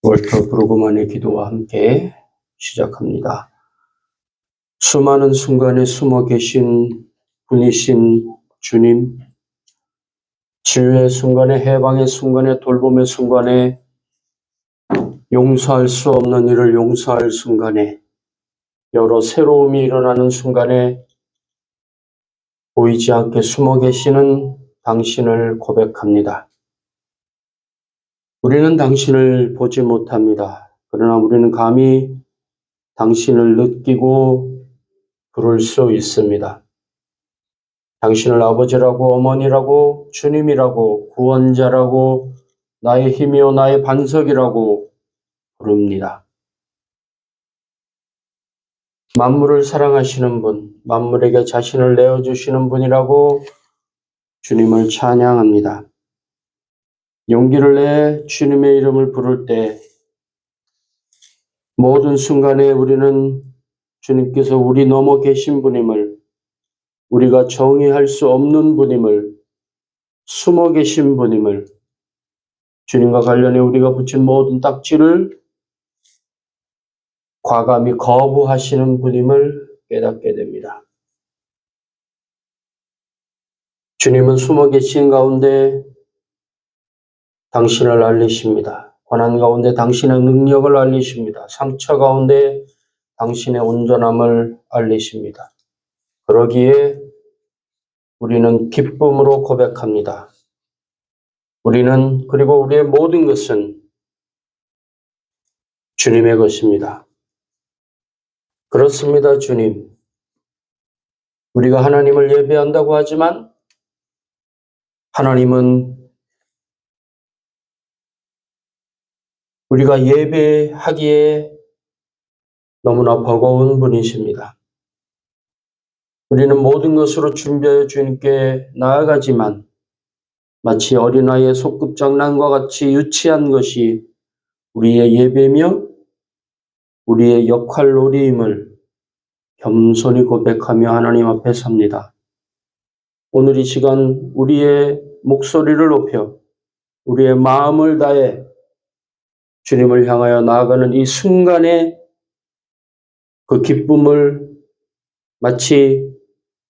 월터 브루그만의 기도와 함께 시작합니다. 수많은 순간에 숨어 계신 분이신 주님, 치유의 순간에, 해방의 순간에, 돌봄의 순간에, 용서할 수 없는 일을 용서할 순간에, 여러 새로움이 일어나는 순간에 보이지 않게 숨어 계시는 당신을 고백합니다. 우리는 당신을 보지 못합니다. 그러나 우리는 감히 당신을 느끼고 부를 수 있습니다. 당신을 아버지라고, 어머니라고, 주님이라고, 구원자라고, 나의 힘이요 나의 반석이라고 부릅니다. 만물을 사랑하시는 분, 만물에게 자신을 내어주시는 분이라고 주님을 찬양합니다. 용기를 내 주님의 이름을 부를 때 모든 순간에 우리는 주님께서 우리 넘어 계신 분임을, 우리가 정의할 수 없는 분임을, 숨어 계신 분임을, 주님과 관련해 우리가 붙인 모든 딱지를 과감히 거부하시는 분임을 깨닫게 됩니다. 주님은 숨어 계신 가운데 당신을 알리십니다. 고난 가운데 당신의 능력을 알리십니다. 상처 가운데 당신의 온전함을 알리십니다. 그러기에 우리는 기쁨으로 고백합니다. 우리는, 그리고 우리의 모든 것은 주님의 것입니다. 그렇습니다, 주님. 우리가 하나님을 예배한다고 하지만 하나님은 우리가 예배하기에 너무나 버거운 분이십니다. 우리는 모든 것으로 준비하여 주님께 나아가지만 마치 어린아이의 소꿉장난과 같이 유치한 것이 우리의 예배며 우리의 역할놀이임을 겸손히 고백하며 하나님 앞에 섭니다. 오늘 이 시간 우리의 목소리를 높여 우리의 마음을 다해 주님을 향하여 나아가는 이 순간에 그 기쁨을 마치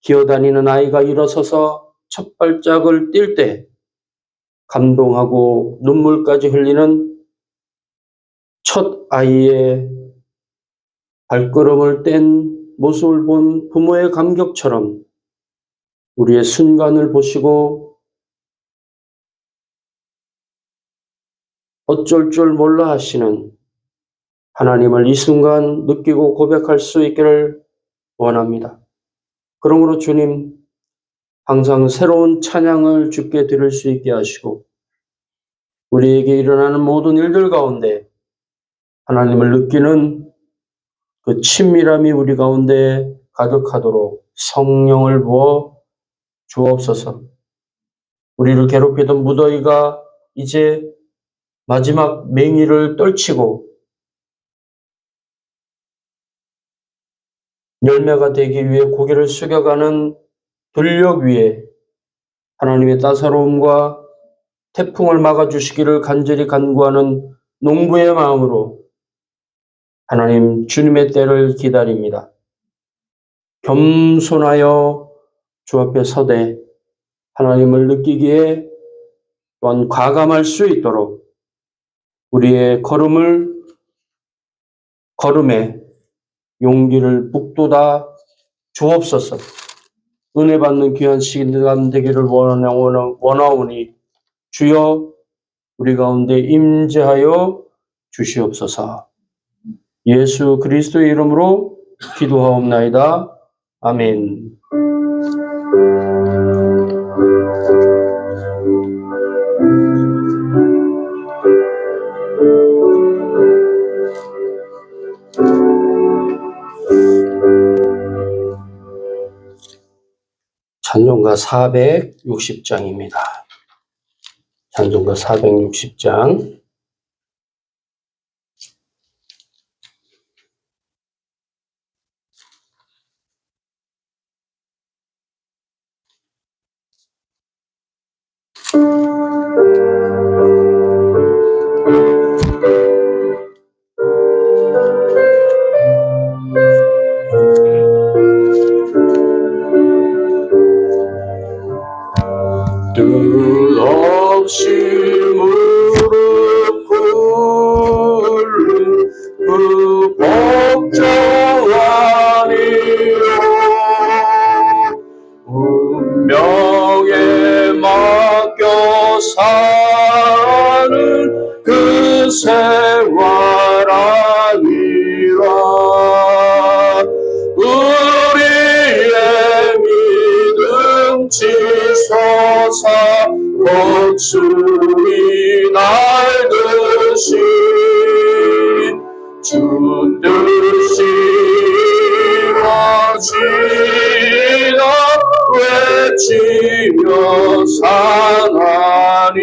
기어다니는 아이가 일어서서 첫 발짝을 뛸 때 감동하고 눈물까지 흘리는 첫 아이의 발걸음을 뗀 모습을 본 부모의 감격처럼 우리의 순간을 보시고 어쩔 줄 몰라 하시는 하나님을 이 순간 느끼고 고백할 수 있기를 원합니다. 그러므로 주님, 항상 새로운 찬양을 주께 드릴 수 있게 하시고 우리에게 일어나는 모든 일들 가운데 하나님을 느끼는 그 친밀함이 우리 가운데 가득하도록 성령을 부어 주옵소서. 우리를 괴롭히던 무더위가 이제 마지막 맹위를 떨치고 열매가 되기 위해 고개를 숙여가는 들녘 위에 하나님의 따사로움과 태풍을 막아주시기를 간절히 간구하는 농부의 마음으로 하나님 주님의 때를 기다립니다. 겸손하여 주 앞에 서되 하나님을 느끼기에 또한 과감할 수 있도록 우리의 걸음에 용기를 북돋아 주옵소서. 은혜 받는 귀한 시간 되기를 원하오니 주여 우리 가운데 임재하여 주시옵소서. 예수 그리스도의 이름으로 기도하옵나이다. 아멘. 찬송가 460장입니다. 찬송가 460장. 생활 아니라 우리의 믿음 치솟아 독수리 날듯이 주 뜻이 이루어지다 외치며 사나니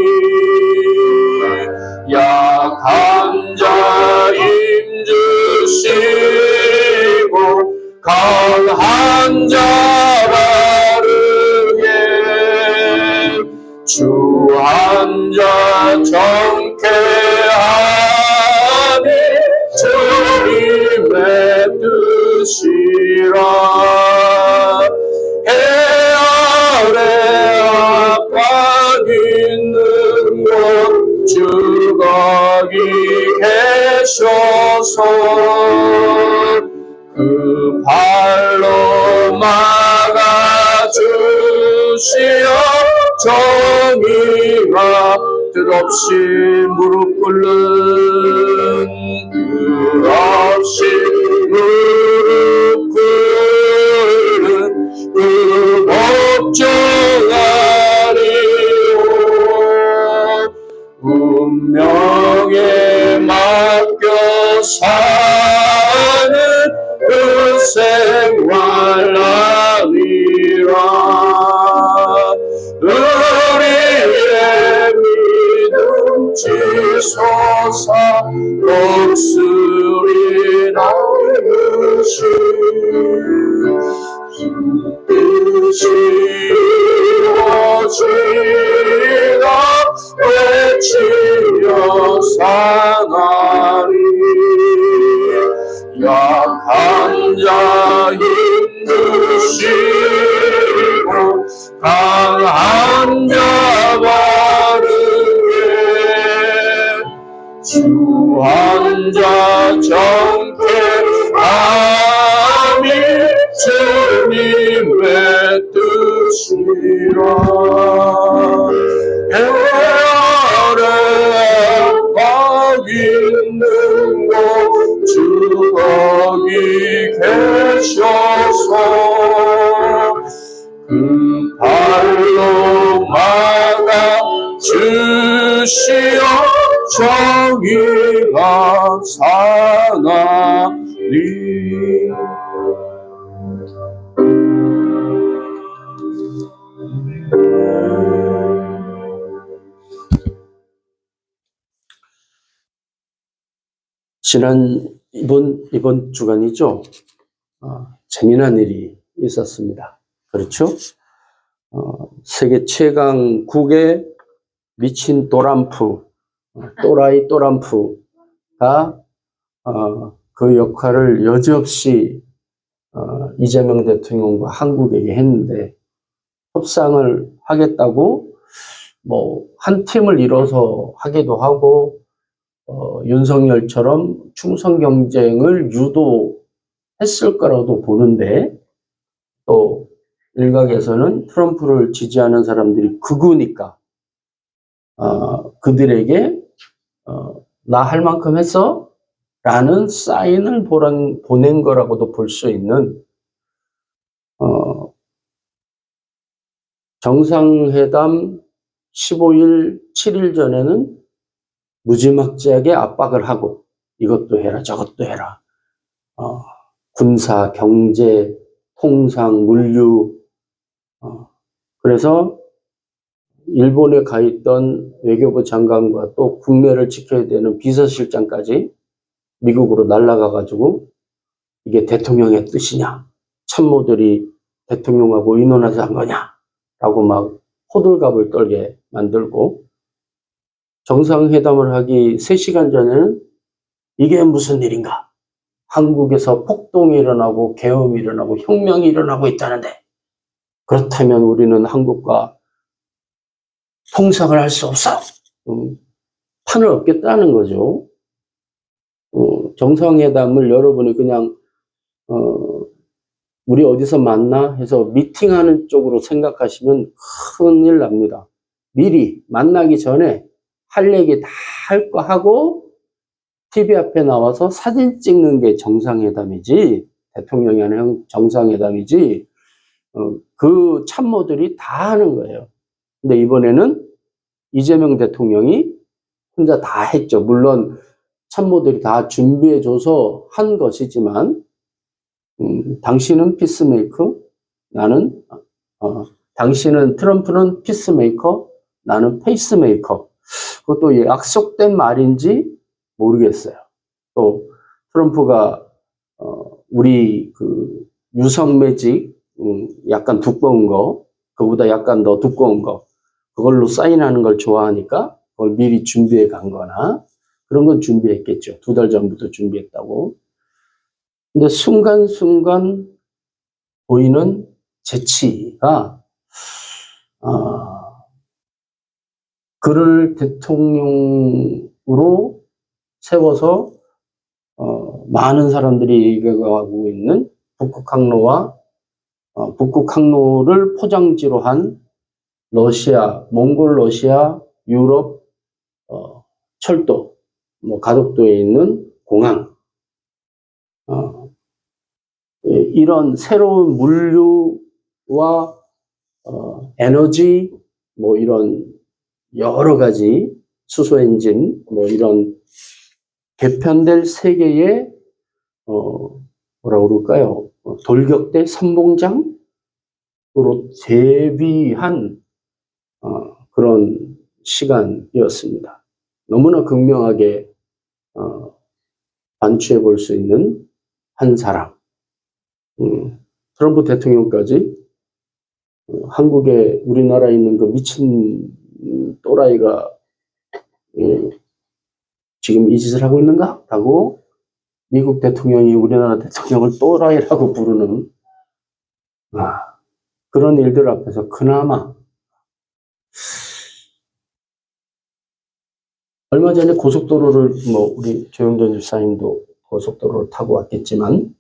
약한 자 힘주시고 강한 자 바르게 주한 자 정케하니 주님의 뜻이라 해 아래 압박 있는 곳 주 거기 계셔서 그 발로 막아주시어 정의가 끝없이 무릎 꿇는 끝없이 무릎 꿇는 그 목적 아니오 운명에 맡겨 사는 그 생활 아니라 우리의 믿음 치솟아 독수리 날듯이 뜻이 이루어지다 외치며 사나니 약한 자 힘주시고 강한 자 바르게 주한 자 정케하니 주님의 뜻이라 해 아래 박 있는 곳 주 거기 계셔서 그 발로 막아 주시어 정의가 사나니 이번 주간이죠. 재미난 일이 있었습니다. 그렇죠? 세계 최강국의 미친 또람프, 또라이 또람프가 그 역할을 여지없이 이재명 대통령과 한국에게 했는데 협상을 하겠다고 뭐 한 팀을 이뤄서 하기도 하고 윤석열처럼 충성 경쟁을 유도했을 거라도 보는데 또 일각에서는 트럼프를 지지하는 사람들이 극우니까 그들에게 나 할 만큼 했어? 라는 사인을 보낸 거라고도 볼 수 있는 정상회담 15일, 7일 전에는 무지막지하게 압박을 하고 이것도 해라 저것도 해라 군사, 경제, 통상, 물류 그래서 일본에 가 있던 외교부 장관과 또 국내를 지켜야 되는 비서실장까지 미국으로 날아가 가지고 이게 대통령의 뜻이냐 참모들이 대통령하고 의논해서 한 거냐 라고 막 호들갑을 떨게 만들고 정상회담을 하기 3시간 전에는 이게 무슨 일인가 한국에서 폭동이 일어나고 계엄이 일어나고 혁명이 일어나고 있다는데 그렇다면 우리는 한국과 통상을 할 수 없어. 판을 얻겠다는 거죠. 정상회담을 여러분이 그냥 우리 어디서 만나 해서 미팅하는 쪽으로 생각하시면 큰일 납니다. 미리 만나기 전에 할 얘기 다 할 거 하고 TV 앞에 나와서 사진 찍는 게 정상회담이지, 대통령이 하는 정상회담이지, 그 참모들이 다 하는 거예요. 근데 이번에는 이재명 대통령이 혼자 다 했죠. 물론 참모들이 다 준비해줘서 한 것이지만, 당신은 피스메이커, 나는, 당신은 트럼프는 피스메이커, 나는 페이스메이커. 그것도 약속된 말인지 모르겠어요. 또 트럼프가 우리 그 유성 매직 약간 두꺼운 거, 그거보다 약간 더 두꺼운 거, 그걸로 사인하는 걸 좋아하니까 그걸 미리 준비해 간 거나 그런 건 준비했겠죠. 2달 전부터 준비했다고. 근데 순간순간 보이는 재치가 그를 대통령으로 세워서 많은 사람들이 얘기하고 있는 북극 항로와 북극 항로를 포장지로 한 러시아, 몽골 러시아, 유럽 철도, 뭐 가덕도에 있는 공항, 이런 새로운 물류와 에너지, 뭐 이런 여러 가지 수소 엔진, 뭐 이런 개편될 세계의 뭐라 그럴까요? 돌격대 선봉장으로 대비한 그런 시간이었습니다. 너무나 극명하게 반추해 볼 수 있는 한 사람. 트럼프 대통령까지 한국에 우리나라에 있는 그 미친 또라이가 지금 이 짓을 하고 있는가? 하고 미국 대통령이 우리나라 대통령을 또라이라고 부르는 그런 일들 앞에서 그나마 얼마 전에 고속도로를 뭐 우리 조영전 집사님도 고속도로를 타고 왔겠지만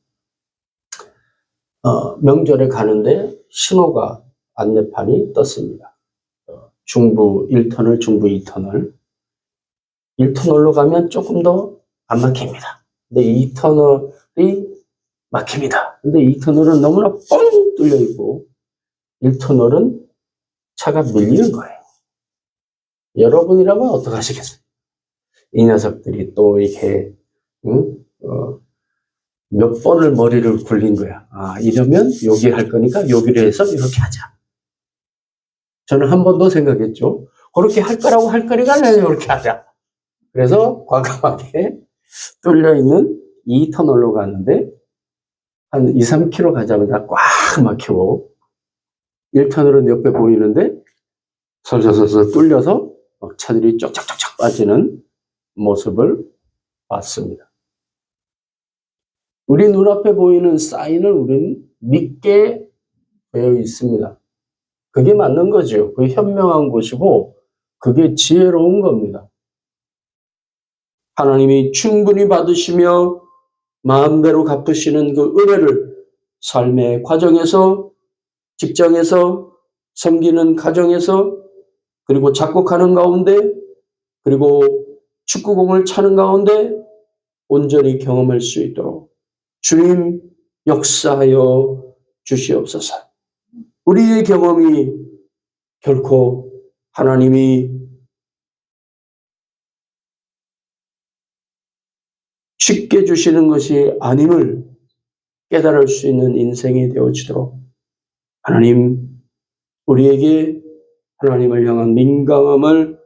명절에 가는데 신호가 안내판이 떴습니다. 중부 1터널, 중부 2터널. 1터널로 가면 조금 더 안 막힙니다. 근데 2터널이 막힙니다. 근데 2터널은 너무나 뻥 뚫려 있고 1터널은 차가 밀리는 거예요. 여러분이라면 어떡하시겠어요? 이 녀석들이 또 이렇게 몇 번을 머리를 굴린 거야. 이러면 여기 할 거니까 여기를 해서 이렇게 하자. 저는 한 번 더 생각했죠. 그렇게 할 거라고 할 거니까 이렇게 하자. 그래서 과감하게 뚫려있는 2터널로 갔는데 한 2, 3km 가자마자 꽉 막히고 1터널은 옆에 보이는데 설설설설 뚫려서 차들이 쫙쫙쫙쫙 빠지는 모습을 봤습니다. 우리 눈앞에 보이는 사인을 우리는 믿게 되어 있습니다. 그게 맞는 거죠. 그게 현명한 것이고 그게 지혜로운 겁니다. 하나님이 충분히 받으시며 마음대로 갚으시는 그 은혜를 삶의 과정에서, 직장에서, 섬기는 가정에서, 그리고 작곡하는 가운데, 그리고 축구공을 차는 가운데 온전히 경험할 수 있도록 주님 역사하여 주시옵소서. 우리의 경험이 결코 하나님이 쉽게 주시는 것이 아님을 깨달을 수 있는 인생이 되어지도록 하나님 우리에게 하나님을 향한 민감함을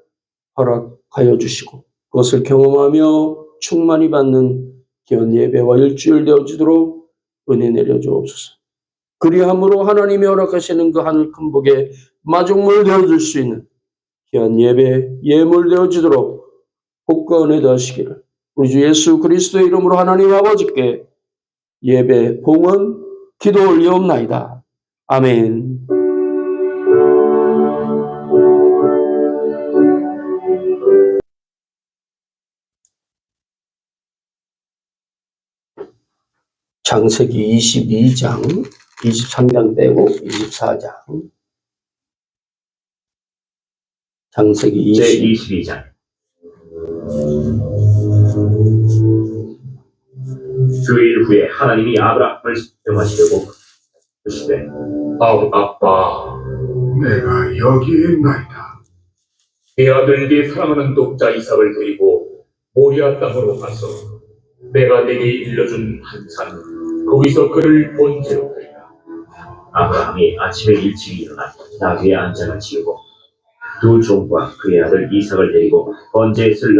허락하여 주시고 그것을 경험하며 충만히 받는 귀한 예배와 일주일 되어지도록 은혜 내려 주옵소서. 그리함으로 하나님이 허락하시는 그 하늘 큰 복에 마중물 되어줄 수 있는 귀한 예배, 예물 되어지도록 복과 은혜 더하시기를 우리 주 예수 그리스도의 이름으로 하나님 아버지께 예배, 봉헌, 기도 올리옵나이다. 아멘. 창세기 22장, 23장 빼고 24장. 창세기 22장. 수일 후에 하나님이 아브라함을 시험하시려고 그러시되 아빠, 내가 여기에 있나이다. 네 아들 네 사랑하는 독자 이삭을 데리고 모리아 땅으로 가서 내가 네게 일러준 한 산 거기서 그를 번제로 드리라. 아브라함이 아침에 일찍 일어나 나귀의 안장을 지우고 두 종과 그의 아들 이삭을 데리고 번제에 쓸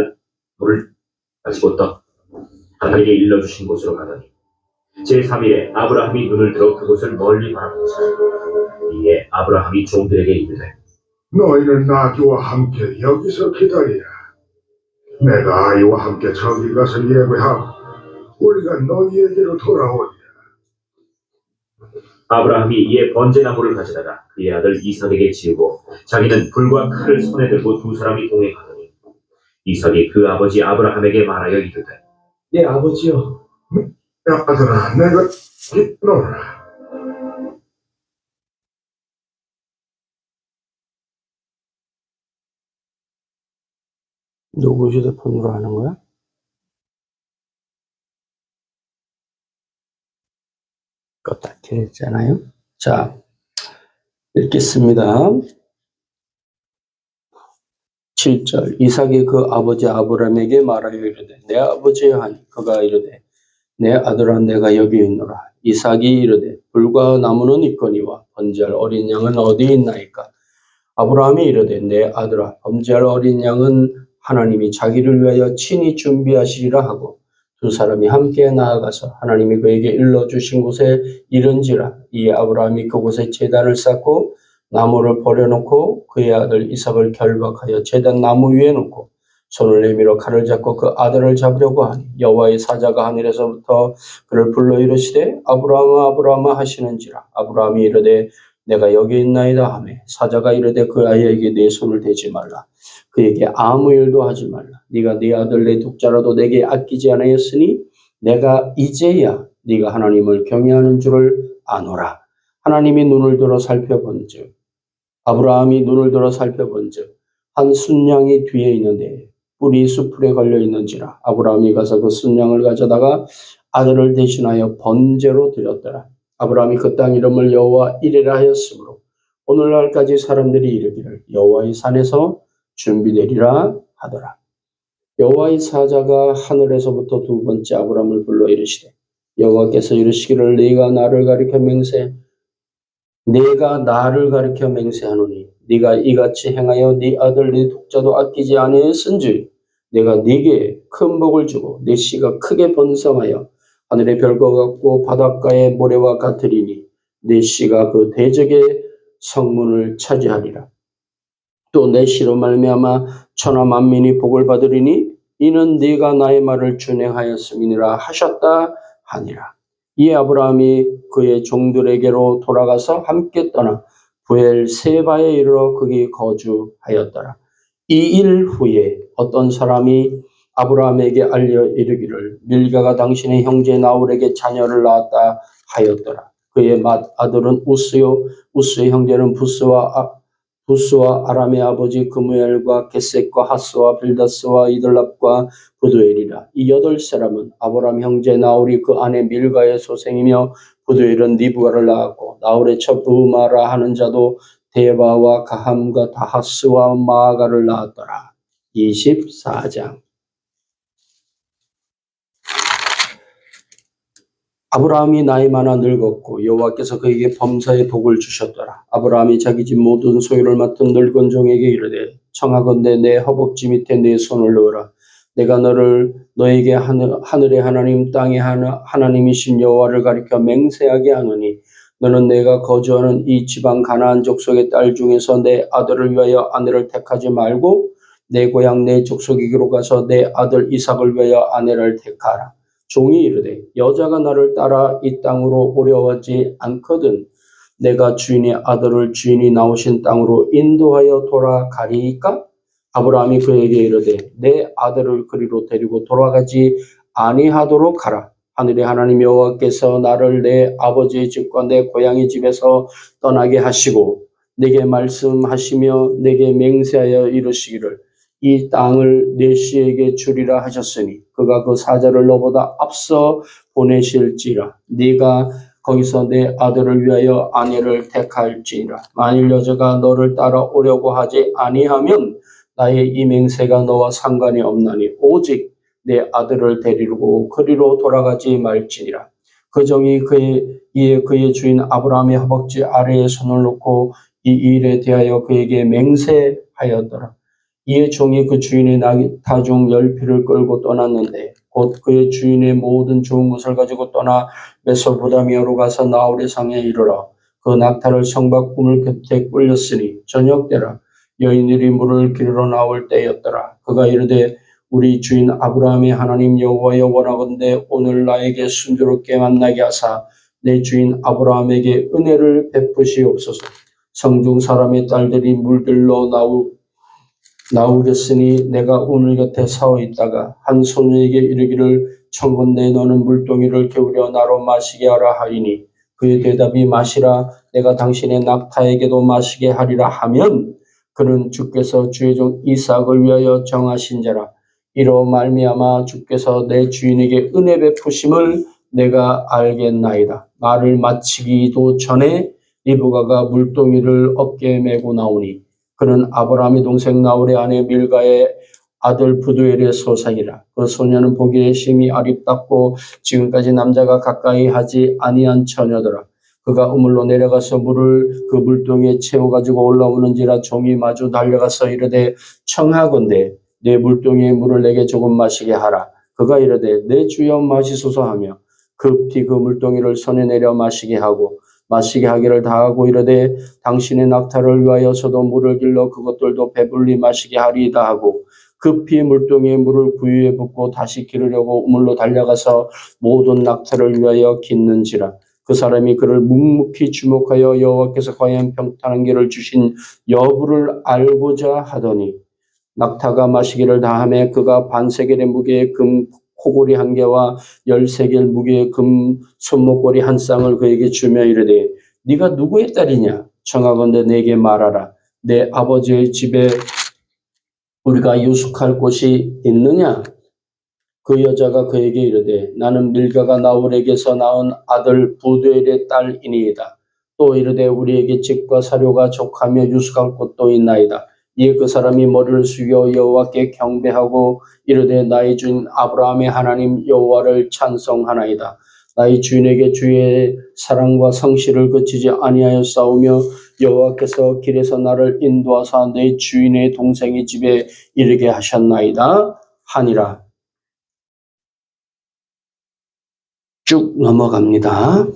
나무를 가지고 떠 하나님께 일러주신 곳으로 가더니 제3일에 아브라함이 눈을 들어 그곳을 멀리 바라보자. 이에 아브라함이 종들에게 이르되 너희는 나귀와 함께 여기서 기다리라. 내가 아이와 함께 저기 가서 예배하고 우리가 너희에게로 돌아오리라. 아브라함이 이에 번제나무를 가져다가 그의 아들 이삭에게 지우고 자기는 불과 칼을 손에 들고 두 사람이 동행하더니 이삭이 그 아버지 아브라함에게 말하여 이르되 네 아버지여. 야, 아들아, 내가 기노라. 누구 휴대폰으로 하는 거야? 껐다 켰잖아요. 자, 읽겠습니다. 7절. 이삭이 그 아버지 아브라함에게 말하여 이르되 내 아버지여 하니 그가 이르되 내 아들아 내가 여기 있노라. 이삭이 이르되 불과 나무는 있거니와 번제할 어린 양은 어디 있나이까? 아브라함이 이르되 내 아들아 번제할 어린 양은 하나님이 자기를 위하여 친히 준비하시리라 하고 두 사람이 함께 나아가서 하나님이 그에게 일러주신 곳에 이른지라. 이에 아브라함이 그곳에 제단을 쌓고 나무를 버려놓고 그의 아들 이삭을 결박하여 제단 나무 위에 놓고 손을 내밀어 칼을 잡고 그 아들을 잡으려고 하니 여호와의 사자가 하늘에서부터 그를 불러 이르시되 아브라함아 아브라함아 하시는지라. 아브라함이 이르되 내가 여기 있나이다 하며 사자가 이르되 그 아이에게 내 손을 대지 말라. 그에게 아무 일도 하지 말라. 네가 네 아들 내 독자라도 내게 아끼지 아니하였으니 내가 이제야 네가 하나님을 경외하는 줄을 아노라. 하나님이 눈을 들어 살펴본즉 아브라함이 눈을 들어 살펴본즉 한 순양이 뒤에 있는데 뿔이 수풀에 걸려 있는지라. 아브라함이 가서 그 순양을 가져다가 아들을 대신하여 번제로 드렸더라. 아브라함이 그 땅 이름을 여호와 이레라 하였으므로 오늘날까지 사람들이 이르기를 여호와의 산에서 준비되리라 하더라. 여호와의 사자가 하늘에서부터 두 번째 아브라함을 불러 이르시되 여호와께서 이르시기를 내가 나를 가리켜 맹세하노니 네가 이같이 행하여 네 아들 네 독자도 아끼지 아니하였은즉 내가 네게 큰 복을 주고 네 씨가 크게 번성하여 하늘의 별과 같고 바닷가의 모래와 같으리니 네 씨가 그 대적의 성문을 차지하리라. 또 내 씨로 말미암아 천하 만민이 복을 받으리니 이는 네가 나의 말을 준행하였음이니라 하셨다 하니라. 이에 아브라함이 그의 종들에게로 돌아가서 함께 떠나 부엘세바에 이르러 거기 거주하였더라. 이 일 후에 어떤 사람이 아브라함에게 알려 이르기를 밀가가 당신의 형제 나홀에게 자녀를 낳았다 하였더라. 그의 맏아들은 우스요 우스의 형제는 부스와 아람의 아버지 그무엘과 게셋과 하스와 빌다스와 이들랍과 부두엘이라. 이 8사람은 아브라함 형제 나홀이 그 아내 밀가의 소생이며 부두엘은 리브가를 낳았고 나홀의 첫 부마라 하는 자도 데바와 가함과 다하스와 마아가를 낳았더라. 24장. 아브라함이 나이 많아 늙었고 여호와께서 그에게 범사의 복을 주셨더라. 아브라함이 자기 집 모든 소유를 맡은 늙은 종에게 이르되 청하건대 내 허벅지 밑에 내 손을 넣으라. 내가 너에게 하늘의 하나님 땅의 하나님이신 여호와를 가리켜 맹세하게 하노니 너는 내가 거주하는 이 지방 가나안 족속의 딸 중에서 내 아들을 위하여 아내를 택하지 말고 내 고향 내 족속에게로 가서 내 아들 이삭을 위하여 아내를 택하라. 종이 이르되 여자가 나를 따라 이 땅으로 오려하지 않거든 내가 주인의 아들을 주인이 나오신 땅으로 인도하여 돌아가리이까? 아브라함이 그에게 이르되 내 아들을 그리로 데리고 돌아가지 아니하도록 하라. 하늘의 하나님 여호와께서 나를 내 아버지의 집과 내 고향의 집에서 떠나게 하시고 내게 말씀하시며 내게 맹세하여 이르시기를 이 땅을 내 씨에게 주리라 하셨으니 그가 그 사자를 너보다 앞서 보내실지라. 네가 거기서 내 아들을 위하여 아내를 택할지니라. 만일 여자가 너를 따라오려고 하지 아니하면 나의 이 맹세가 너와 상관이 없나니 오직 내 아들을 데리고 그리로 돌아가지 말지니라. 그 종이 그의 주인 아브라함의 허벅지 아래에 손을 놓고 이 일에 대하여 그에게 맹세하였더라. 이에 종이 그 주인의 타중 10匹를 끌고 떠났는데 곧 그의 주인의 모든 좋은 것을 가지고 떠나 메소포타미아로 가서 나홀의 성에 이르러 그 낙타를 성곽 우물 곁에 꿀렸으니 저녁 때라. 여인들이 물을 기르러 나올 때였더라. 그가 이르되 우리 주인 아브라함의 하나님 여호와여 원하건대 오늘 나에게 순조롭게 만나게 하사 내 주인 아브라함에게 은혜를 베푸시옵소서. 성중 사람의 딸들이 물들러 나오겠으니 내가 우물 곁에 서 있다가 한 소녀에게 이르기를 청컨대 너는 물동이를 개우려 나로 마시게 하라 하리니 그의 대답이 마시라 내가 당신의 낙타에게도 마시게 하리라 하면 그는 주께서 주의 종 이삭을 위하여 정하신 자라. 이로 말미암아 주께서 내 주인에게 은혜 베푸심을 내가 알겠나이다. 말을 마치기도 전에 리브가가 물동이를 어깨에 메고 나오니 그는 아브라함의 동생 나홀의 아내 밀가의 아들 부두엘의 소생이라. 그 소녀는 보기에 심히 아립답고 지금까지 남자가 가까이 하지 아니한 처녀더라. 그가 우물로 내려가서 물을 그 물동이에 채워가지고 올라오는지라 종이 마주 달려가서 이르되 청하건대 내 물동이에 물을 내게 조금 마시게 하라. 그가 이르되 내 주여 마시소서 하며 급히 그 물동이를 손에 내려 마시게 하기를 다하고 이르되 당신의 낙타를 위하여서도 물을 길러 그것들도 배불리 마시게 하리이다 하고 급히 물동이에 물을 구유에 붓고 다시 기르려고 우물로 달려가서 모든 낙타를 위하여 깃는지라. 그 사람이 그를 묵묵히 주목하여 여호와께서 과연 평탄한 길을 주신 여부를 알고자 하더니 낙타가 마시기를 다하매 그가 반세겔의 무게의 금 코골이 1개와 13겔 무게의 금 손목걸이 1쌍을 그에게 주며 이르되 네가 누구의 딸이냐? 청하건대 내게 말하라. 내 아버지의 집에 우리가 유숙할 곳이 있느냐? 그 여자가 그에게 이르되 나는 밀가가 나홀에게서 낳은 아들 부두엘의 딸이니이다. 또 이르되 우리에게 집과 사료가 족하며 유숙할 곳도 있나이다. 이에 그 사람이 머리를 숙여 여호와께 경배하고 이르되 나의 주인 아브라함의 하나님 여호와를 찬송하나이다. 나의 주인에게 주의 사랑과 성실을 그치지 아니하여 싸우며 여호와께서 길에서 나를 인도하사 내 주인의 동생의 집에 이르게 하셨나이다 하니라. 쭉 넘어갑니다.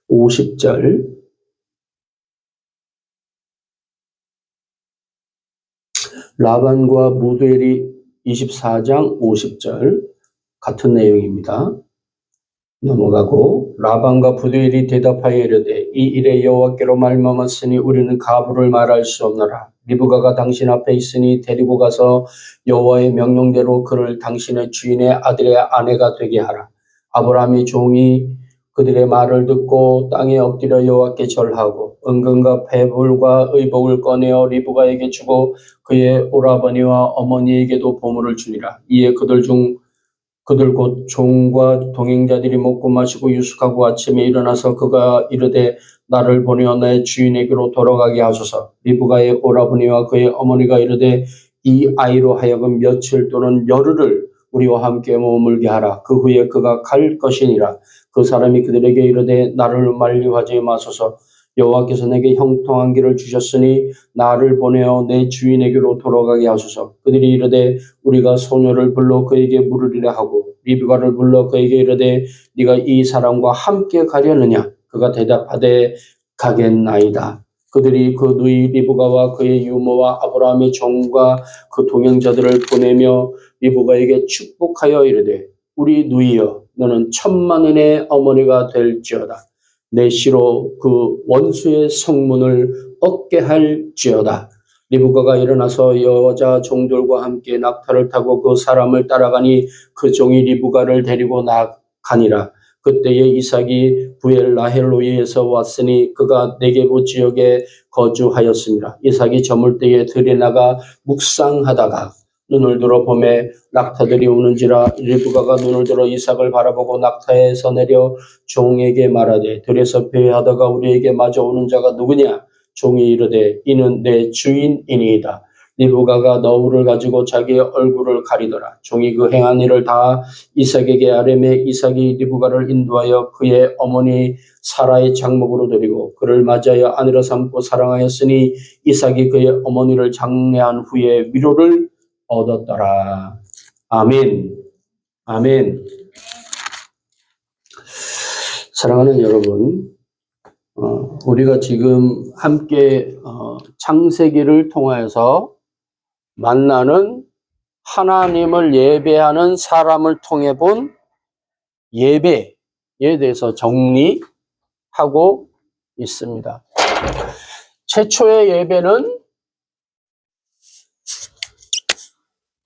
(50절) 라반과 무두엘이 24장 50절 같은 내용입니다. 넘어가고 라반과 부두엘이 대답하여 이르되 이 일에 여호와께로 말미암았으니 우리는 가부를 말할 수 없노라. 리브가가 당신 앞에 있으니 데리고 가서 여호와의 명령대로 그를 당신의 주인의 아들의 아내가 되게 하라. 아브라함의 종이 그들의 말을 듣고 땅에 엎드려 여호와께 절하고 은금과 배불과 의복을 꺼내어 리브가에게 주고 그의 오라버니와 어머니에게도 보물을 주니라. 이에 그들 곧 종과 동행자들이 먹고 마시고 유숙하고 아침에 일어나서 그가 이르되 나를 보내어 내 주인에게로 돌아가게 하소서. 리브가의 오라버니와 그의 어머니가 이르되 이 아이로 하여금 며칠 또는 열흘을 우리와 함께 머물게 하라. 그 후에 그가 갈 것이니라. 그 사람이 그들에게 이르되 나를 만류하지 마소서. 여호와께서 내게 형통한 길을 주셨으니 나를 보내어 내 주인에게로 돌아가게 하소서. 그들이 이르되 우리가 소녀를 불러 그에게 물으리라 하고 리브가를 불러 그에게 이르되 네가 이 사람과 함께 가려느냐? 그가 대답하되 가겠나이다. 그들이 그 누이 리브가와 그의 유모와 아브라함의 종과 그 동행자들을 보내며 리브가에게 축복하여 이르되 우리 누이여 너는 10,000,000은의 어머니가 될지어다. 내 씨로 그 원수의 성문을 얻게 할지어다. 리브가가 일어나서 여자 종들과 함께 낙타를 타고 그 사람을 따라가니 그 종이 리브가를 데리고 나가니라. 그때에 이삭이 부엘라헬로이에서 왔으니 그가 네게부 지역에 거주하였습니다. 이삭이 저물 때에 들에 나가 묵상하다가 눈을 들어 보매 낙타들이 오는지라. 리브가가 눈을 들어 이삭을 바라보고 낙타에서 내려 종에게 말하되 들에서 배회하다가 우리에게 마저 오는 자가 누구냐? 종이 이르되 이는 내 주인이니이다. 리브가가 너울을 가지고 자기의 얼굴을 가리더라. 종이 그 행한 일을 다 이삭에게 아뢰매 이삭이 리브가를 인도하여 그의 어머니 사라의 장목으로 드리고 그를 맞이하여 아내로 삼고 사랑하였으니 이삭이 그의 어머니를 장례한 후에 위로를 얻었더라. 아멘. 아멘. 사랑하는 여러분, 우리가 지금 함께 창세기를 통하여서 만나는 하나님을 예배하는 사람을 통해 본 예배에 대해서 정리하고 있습니다. 최초의 예배는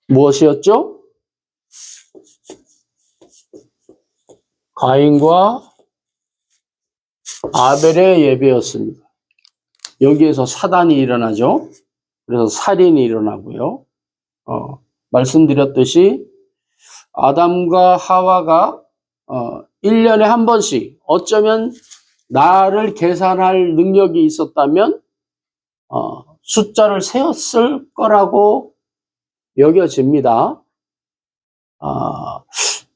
무엇이었죠? 가인과 아벨의 예배였습니다. 여기에서 사단이 일어나죠. 그래서 살인이 일어나고요. 말씀드렸듯이 아담과 하와가 1년에 한 번씩 어쩌면 나를 계산할 능력이 있었다면 숫자를 세웠을 거라고 여겨집니다.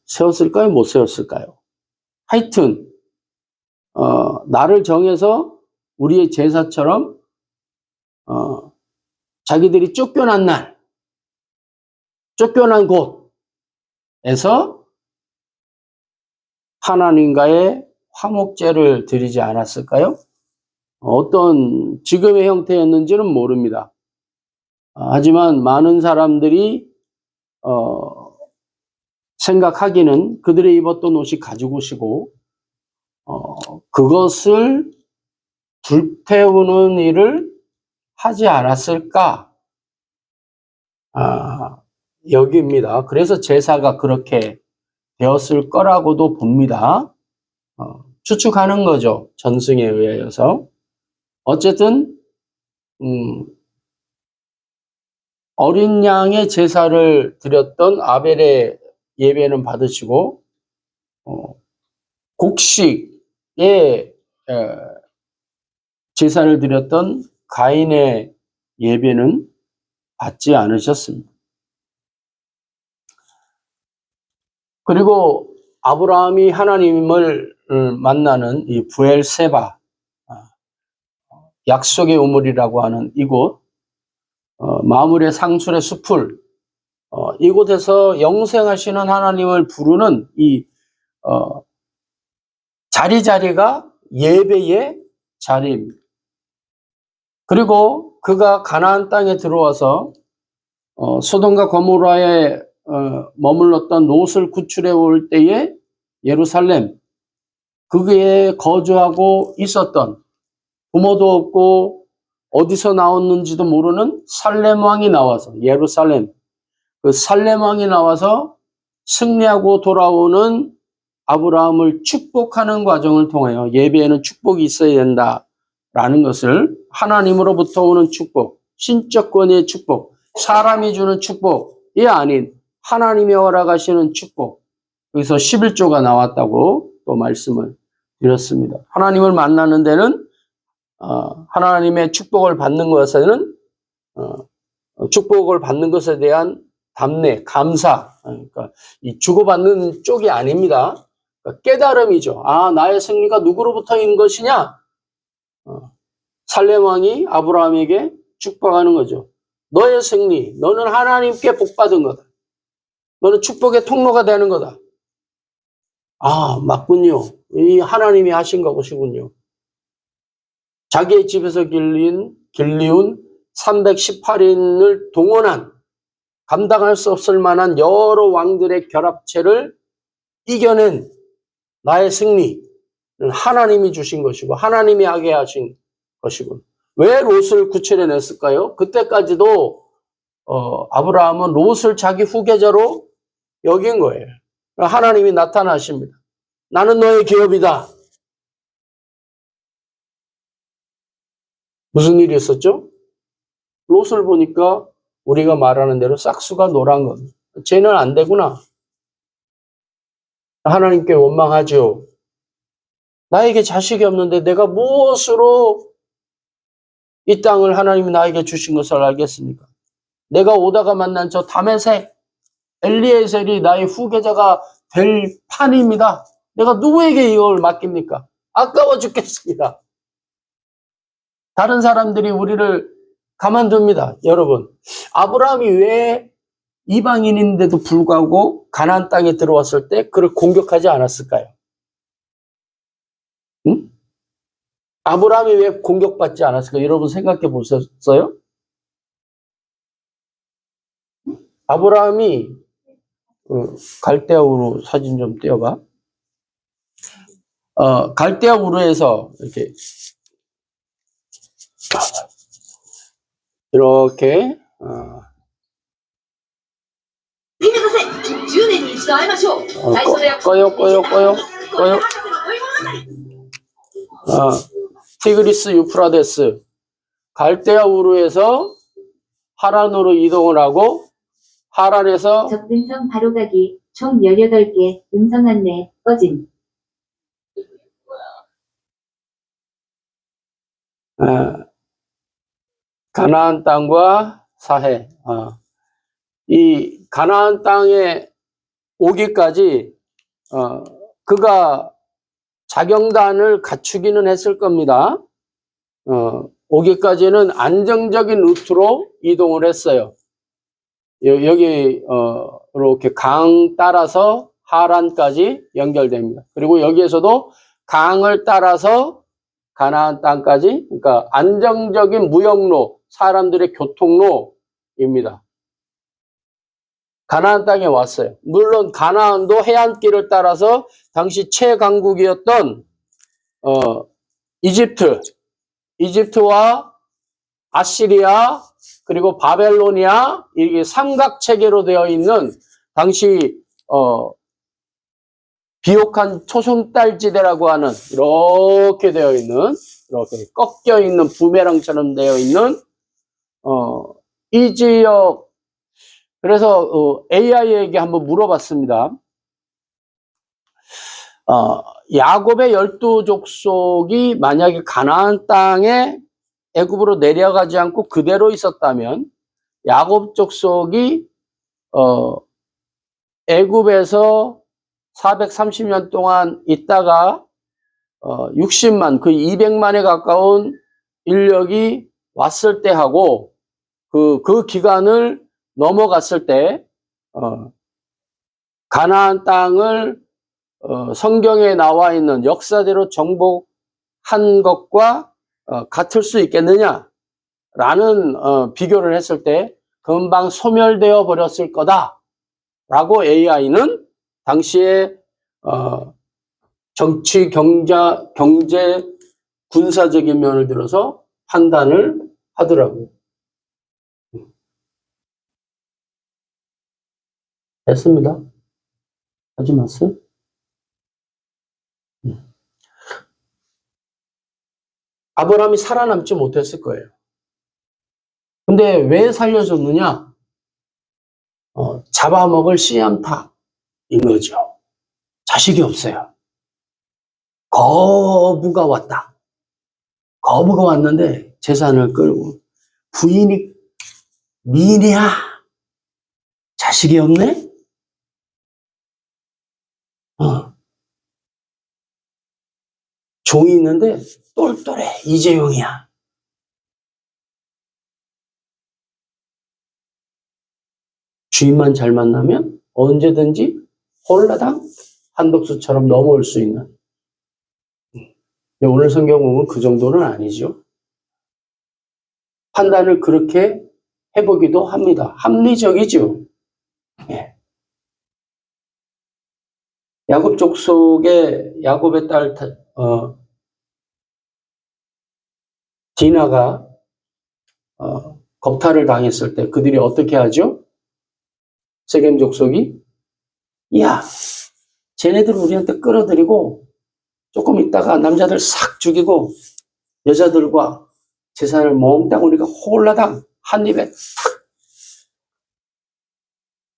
세웠을까요? 못 세웠을까요? 하여튼 나를 정해서 우리의 제사처럼 자기들이 쫓겨난 날, 쫓겨난 곳에서 하나님과의 화목제를 드리지 않았을까요? 어떤 지금의 형태였는지는 모릅니다. 하지만 많은 사람들이 생각하기는 그들의 입었던 옷이 가죽 옷이고 그것을 불태우는 일을 하지 않았을까? 여기입니다. 그래서 제사가 그렇게 되었을 거라고도 봅니다. 추측하는 거죠. 전승에 의하여서. 어쨌든 어린 양의 제사를 드렸던 아벨의 예배는 받으시고 곡식의 제사를 드렸던 가인의 예배는 받지 않으셨습니다. 그리고 아브라함이 하나님을 만나는 이 부엘세바, 약속의 우물이라고 하는 이곳, 마물의 상술의 숲을, 이곳에서 영생하시는 하나님을 부르는 이 자리자리가 예배의 자리입니다. 그리고 그가 가나안 땅에 들어와서 소돔과 고모라에 머물렀던 롯을 구출해 올 때에 예루살렘, 거기에 거주하고 있었던 부모도 없고 어디서 나왔는지도 모르는 살렘 왕이 나와서, 예루살렘, 그 살렘 왕이 나와서 승리하고 돌아오는 아브라함을 축복하는 과정을 통하여 예배에는 축복이 있어야 된다라는 것을, 하나님으로부터 오는 축복, 신적 권위의 축복, 사람이 주는 축복이 아닌 하나님이 허락하시는 축복, 여기서 11조가 나왔다고 또 말씀을 드렸습니다. 하나님을 만나는 데는 하나님의 축복을 받는 것에는 축복을 받는 것에 대한 담내, 감사, 그러니까 이 주고받는 쪽이 아닙니다. 그러니까 깨달음이죠. 나의 승리가 누구로부터인 것이냐? 살렘 왕이 아브라함에게 축복하는 거죠. 너의 승리, 너는 하나님께 복받은 거다. 너는 축복의 통로가 되는 거다. 맞군요. 이 하나님이 하신 것이군요. 자기의 집에서 길리운 318인을 동원한, 감당할 수 없을 만한 여러 왕들의 결합체를 이겨낸 나의 승리는 하나님이 주신 것이고 하나님이 하게 하신 것이고, 왜 롯을 구출해 냈을까요? 그때까지도 아브라함은 롯을 자기 후계자로 여긴 거예요. 하나님이 나타나십니다. 나는 너의 기업이다. 무슨 일이 있었죠? 롯을 보니까 우리가 말하는 대로 싹수가 노란 겁니다. 쟤는 안 되구나. 하나님께 원망하죠. 나에게 자식이 없는데 내가 무엇으로 이 땅을 하나님이 나에게 주신 것을 알겠습니까? 내가 오다가 만난 저 다메섹 엘리에셀이 나의 후계자가 될 판입니다. 내가 누구에게 이걸 맡깁니까? 아까워 죽겠습니다. 다른 사람들이 우리를 가만둡니다. 여러분, 아브라함이 왜 이방인인데도 불구하고 가나안 땅에 들어왔을 때 그를 공격하지 않았을까요? 응? 아브라함이 왜 공격받지 않았을까요? 여러분 생각해 보셨어요? 아브라함이 갈대아 우루 사진 좀 띄워봐. 갈대아 우루에서 이렇게 すみません、10年に一度会いましょう。最初の約束 꺼요. 티그리스 유프라데스 갈대아 우루에서 하란으로 이동을 하고 하란에서 접근성 바로 가기 총 18개 음성 안내 꺼짐. 가나안 땅과 사해. 이 가나안 땅에 오기까지 그가 자경단을 갖추기는 했을 겁니다. 오기까지는 안정적인 루트로 이동을 했어요. 여기 이렇게 강 따라서 하란까지 연결됩니다. 그리고 여기에서도 강을 따라서 가나안 땅까지, 그러니까 안정적인 무역로, 사람들의 교통로입니다. 가나안 땅에 왔어요. 물론 가나안도 해안길을 따라서 당시 최강국이었던 이집트와 아시리아 그리고 바벨로니아 이게 삼각체계로 되어 있는 당시 비옥한 초승달지대라고 하는 이렇게 되어 있는 이렇게 꺾여 있는 부메랑처럼 되어 있는 이 지역. 그래서 AI에게 한번 물어봤습니다. 야곱의 12족속이 만약에 가나안 땅에 애굽으로 내려가지 않고 그대로 있었다면 야곱 족속이 애굽에서 430년 동안 있다가 60만, 그 200만에 가까운 인력이 왔을 때 하고 그 기간을 넘어갔을 때 가나안 땅을 성경에 나와 있는 역사대로 정복한 것과 같을 수 있겠느냐라는 비교를 했을 때 금방 소멸되어 버렸을 거다라고 AI는 당시에 정치, 경제, 군사적인 면을 들어서 판단을 하더라고요. 됐습니다. 하지 마세요. 아브라함이 살아남지 못했을 거예요. 근데 왜 살려줬느냐? 잡아먹을 씨암탉인 거죠. 자식이 없어요. 거부가 왔다. 거부가 왔는데 재산을 끌고 부인이 미인이야. 자식이 없네? 종이 있는데 똘똘해. 이재용이야. 주인만 잘 만나면 언제든지 홀라당 한독수처럼 넘어올 수 있는. 오늘 성경 보면 그 정도는 아니죠. 판단을 그렇게 해보기도 합니다. 합리적이죠. 예. 야곱 족속의 야곱의 딸 디나가 겁탈을 당했을 때 그들이 어떻게 하죠? 세겜 족속이 야, 쟤네들 우리한테 끌어들이고 조금 있다가 남자들 싹 죽이고 여자들과 재산을 몽땅 우리가 홀라당 한 입에 탁.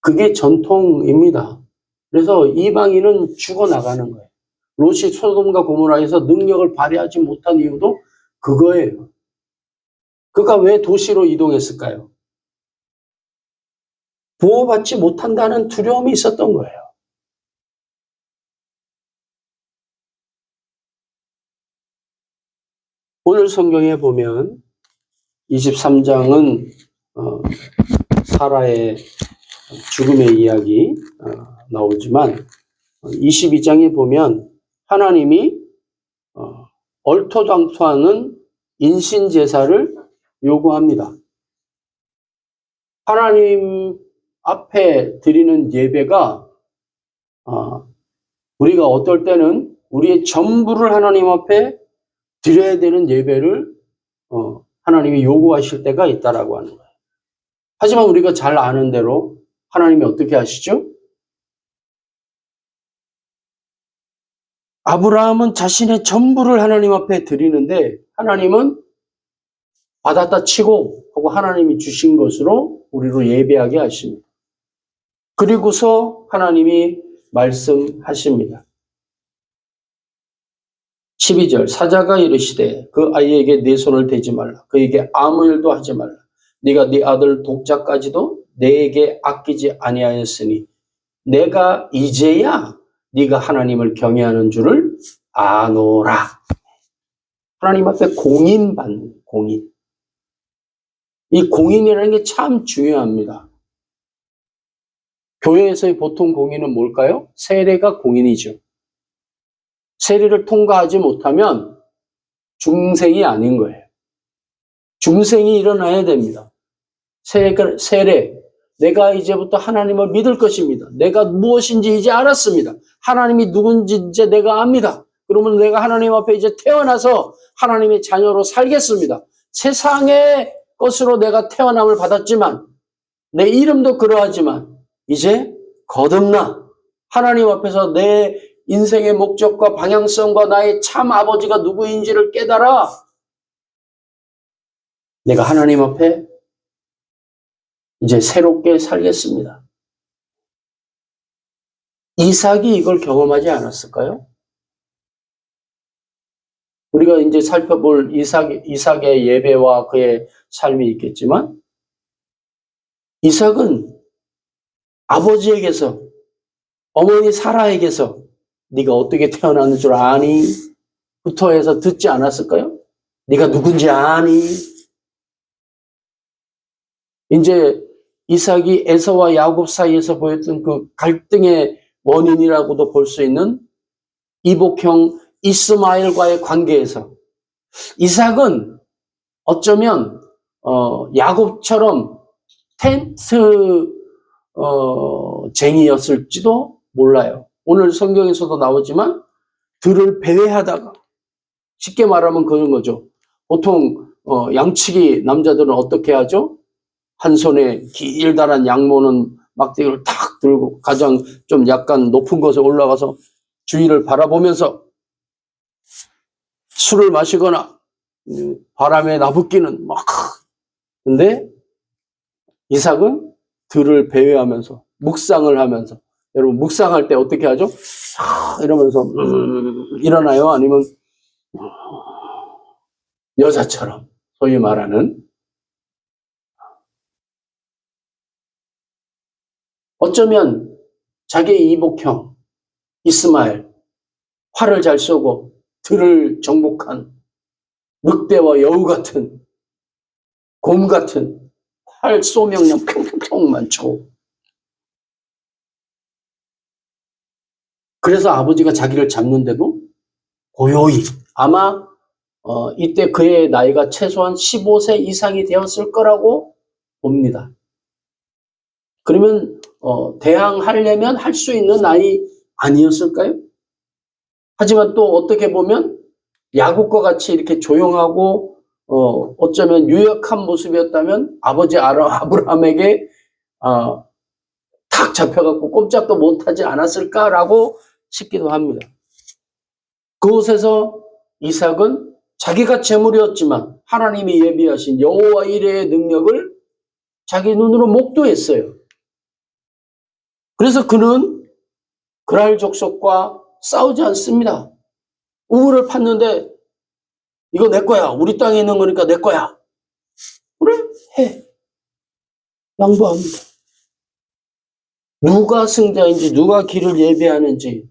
그게 전통입니다. 그래서 이방인은 죽어나가는 거예요. 롯이 소돔과 고모라에서 능력을 발휘하지 못한 이유도 그거예요. 그가 왜 도시로 이동했을까요? 보호받지 못한다는 두려움이 있었던 거예요. 오늘 성경에 보면 23장은 사라의 죽음의 이야기 나오지만 22장에 보면 하나님이 얼토당토하는 인신제사를 요구합니다. 하나님 앞에 드리는 예배가 우리가 어떨 때는 우리의 전부를 하나님 앞에 드려야 되는 예배를 하나님이 요구하실 때가 있다라고 하는 거예요. 하지만 우리가 잘 아는 대로 하나님이 어떻게 하시죠? 아브라함은 자신의 전부를 하나님 앞에 드리는데 하나님은 받았다 치고 하고 하나님이 주신 것으로 우리로 예배하게 하십니다. 그리고서 하나님이 말씀하십니다. 12절 사자가 이르시되 그 아이에게 네 손을 대지 말라. 그에게 아무 일도 하지 말라. 네가 네 아들 독자까지도 내게 아끼지 아니하였으니 내가 이제야 네가 하나님을 경외하는 줄을 아노라. 하나님 앞에 공인받는 공인. 이 공인이라는 게 참 중요합니다. 교회에서의 보통 공인은 뭘까요? 세례가 공인이죠. 세례를 통과하지 못하면 중생이 아닌 거예요. 중생이 일어나야 됩니다. 세례. 내가 이제부터 하나님을 믿을 것입니다. 내가 무엇인지 이제 알았습니다. 하나님이 누군지 이제 내가 압니다. 그러면 내가 하나님 앞에 이제 태어나서 하나님의 자녀로 살겠습니다. 세상의 것으로 내가 태어남을 받았지만 내 이름도 그러하지만 이제 거듭나 하나님 앞에서 내 인생의 목적과 방향성과 나의 참 아버지가 누구인지를 깨달아 내가 하나님 앞에 이제 새롭게 살겠습니다. 이삭이 이걸 경험하지 않았을까요? 우리가 이제 살펴볼 이삭의 예배와 그의 삶이 있겠지만 이삭은 아버지에게서 어머니 사라에게서 네가 어떻게 태어나는 줄 아니? 부터 해서 듣지 않았을까요? 네가 누군지 아니? 이제 이삭이 에서와 야곱 사이에서 보였던 그 갈등의 원인이라고도 볼 수 있는 이복형 이스마엘과의 관계에서 이삭은 어쩌면 야곱처럼 텐트 쟁이였을지도 몰라요. 오늘 성경에서도 나오지만 들을 배회하다가 쉽게 말하면 그런 거죠. 보통 양치기 남자들은 어떻게 하죠? 한 손에 길다란 양모는 막대기를 탁 들고 가장 좀 약간 높은 곳에 올라가서 주위를 바라보면서 술을 마시거나 바람에 나부끼는 막. 근데 이삭은 들을 배회하면서 묵상을 하면서 여러분 묵상할 때 어떻게 하죠? 이러면서 일어나요? 아니면 여자처럼 소위 말하는 어쩌면 자기의 이복형 이스마엘 활을 잘 쏘고 들을 정복한 늑대와 여우 같은 곰 같은 활 쏘면 그냥 평평평만 쳐. 그래서 아버지가 자기를 잡는데도 고요히 아마 이때 그의 나이가 최소한 15세 이상이 되었을 거라고 봅니다. 그러면 대항하려면 할 수 있는 나이 아니었을까요? 하지만 또 어떻게 보면 야곱과 같이 이렇게 조용하고 어쩌면 유약한 모습이었다면 아버지 아브라함에게 탁 잡혀갖고 꼼짝도 못하지 않았을까라고 싶기도 합니다. 그곳에서 이삭은 자기가 재물이었지만 하나님이 예비하신 여호와 이레의 능력을 자기 눈으로 목도했어요. 그래서 그는 그랄 족속과 싸우지 않습니다. 우물을 팠는데 이거 내 거야. 우리 땅에 있는 거니까 내 거야. 그래? 해. 양보합니다. 누가 승자인지 누가 길을 예비하는지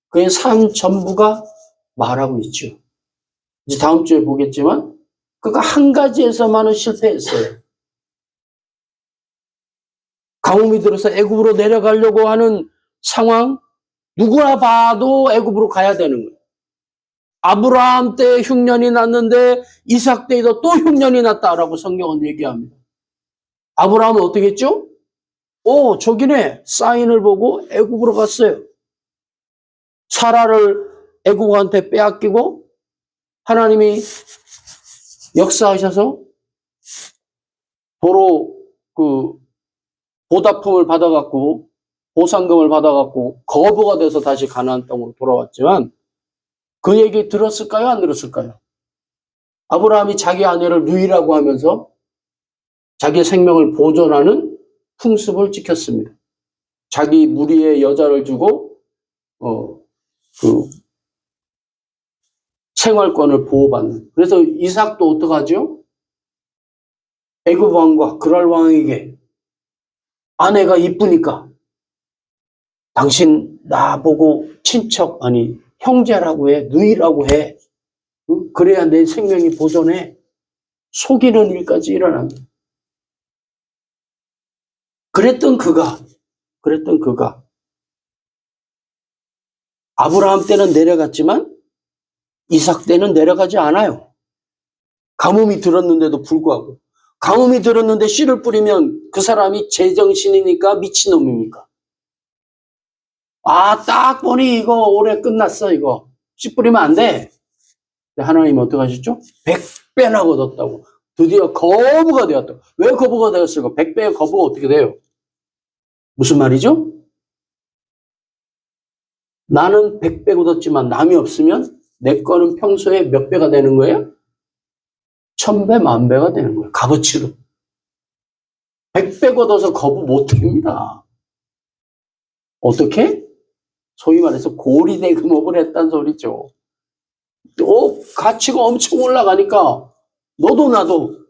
그의 삶 전부가 말하고 있죠. 이제 다음 주에 보겠지만 그가 한 가지에서만은 실패했어요. 가뭄이 들어서 애굽으로 내려가려고 하는 상황, 누구나 봐도 애굽으로 가야 되는 거예요. 아브라함 때 흉년이 났는데 이삭 때에도 또 흉년이 났다라고 성경은 얘기합니다. 아브라함은 어떻게 했죠? 저기네 사인을 보고 애굽으로 갔어요. 사라를 애굽한테 빼앗기고 하나님이 역사하셔서 도로 보답품을 받아갖고 보상금을 받아갖고 거부가 돼서 다시 가나안 땅으로 돌아왔지만 그 얘기 들었을까요? 안 들었을까요? 아브라함이 자기 아내를 누이라고 하면서 자기 생명을 보존하는 풍습을 지켰습니다. 자기 무리의 여자를 주고 생활권을 보호받는. 그래서 이삭도 어떡하죠? 애굽 왕과 그랄 왕에게 아내가 이쁘니까 당신 나보고 친척 아니 형제라고 해, 누이라고 해. 그래야 내 생명이 보존해. 속이는 일까지 일어납니다. 그랬던 그가 아브라함 때는 내려갔지만 이삭 때는 내려가지 않아요. 가뭄이 들었는데도 불구하고. 가뭄이 들었는데 씨를 뿌리면 그 사람이 제정신이니까 미친놈입니까? 딱 보니 이거 올해 끝났어, 이거. 씨 뿌리면 안 돼. 하나님 어떻게 하셨죠? 100배나 거뒀다고. 드디어 거부가 되었다고. 왜 거부가 되었을까? 100배의 거부가 어떻게 돼요? 무슨 말이죠? 나는 100배 거뒀지만 남이 없으면 내 거는 평소에 몇 배가 되는 거예요? 1000배, 10,000배가 되는 거예요. 값어치로. 100배 걷어서 거부 못 합니다. 어떻게? 소위 말해서 고리대금업을 했단 소리죠. 가치가 엄청 올라가니까 너도 나도.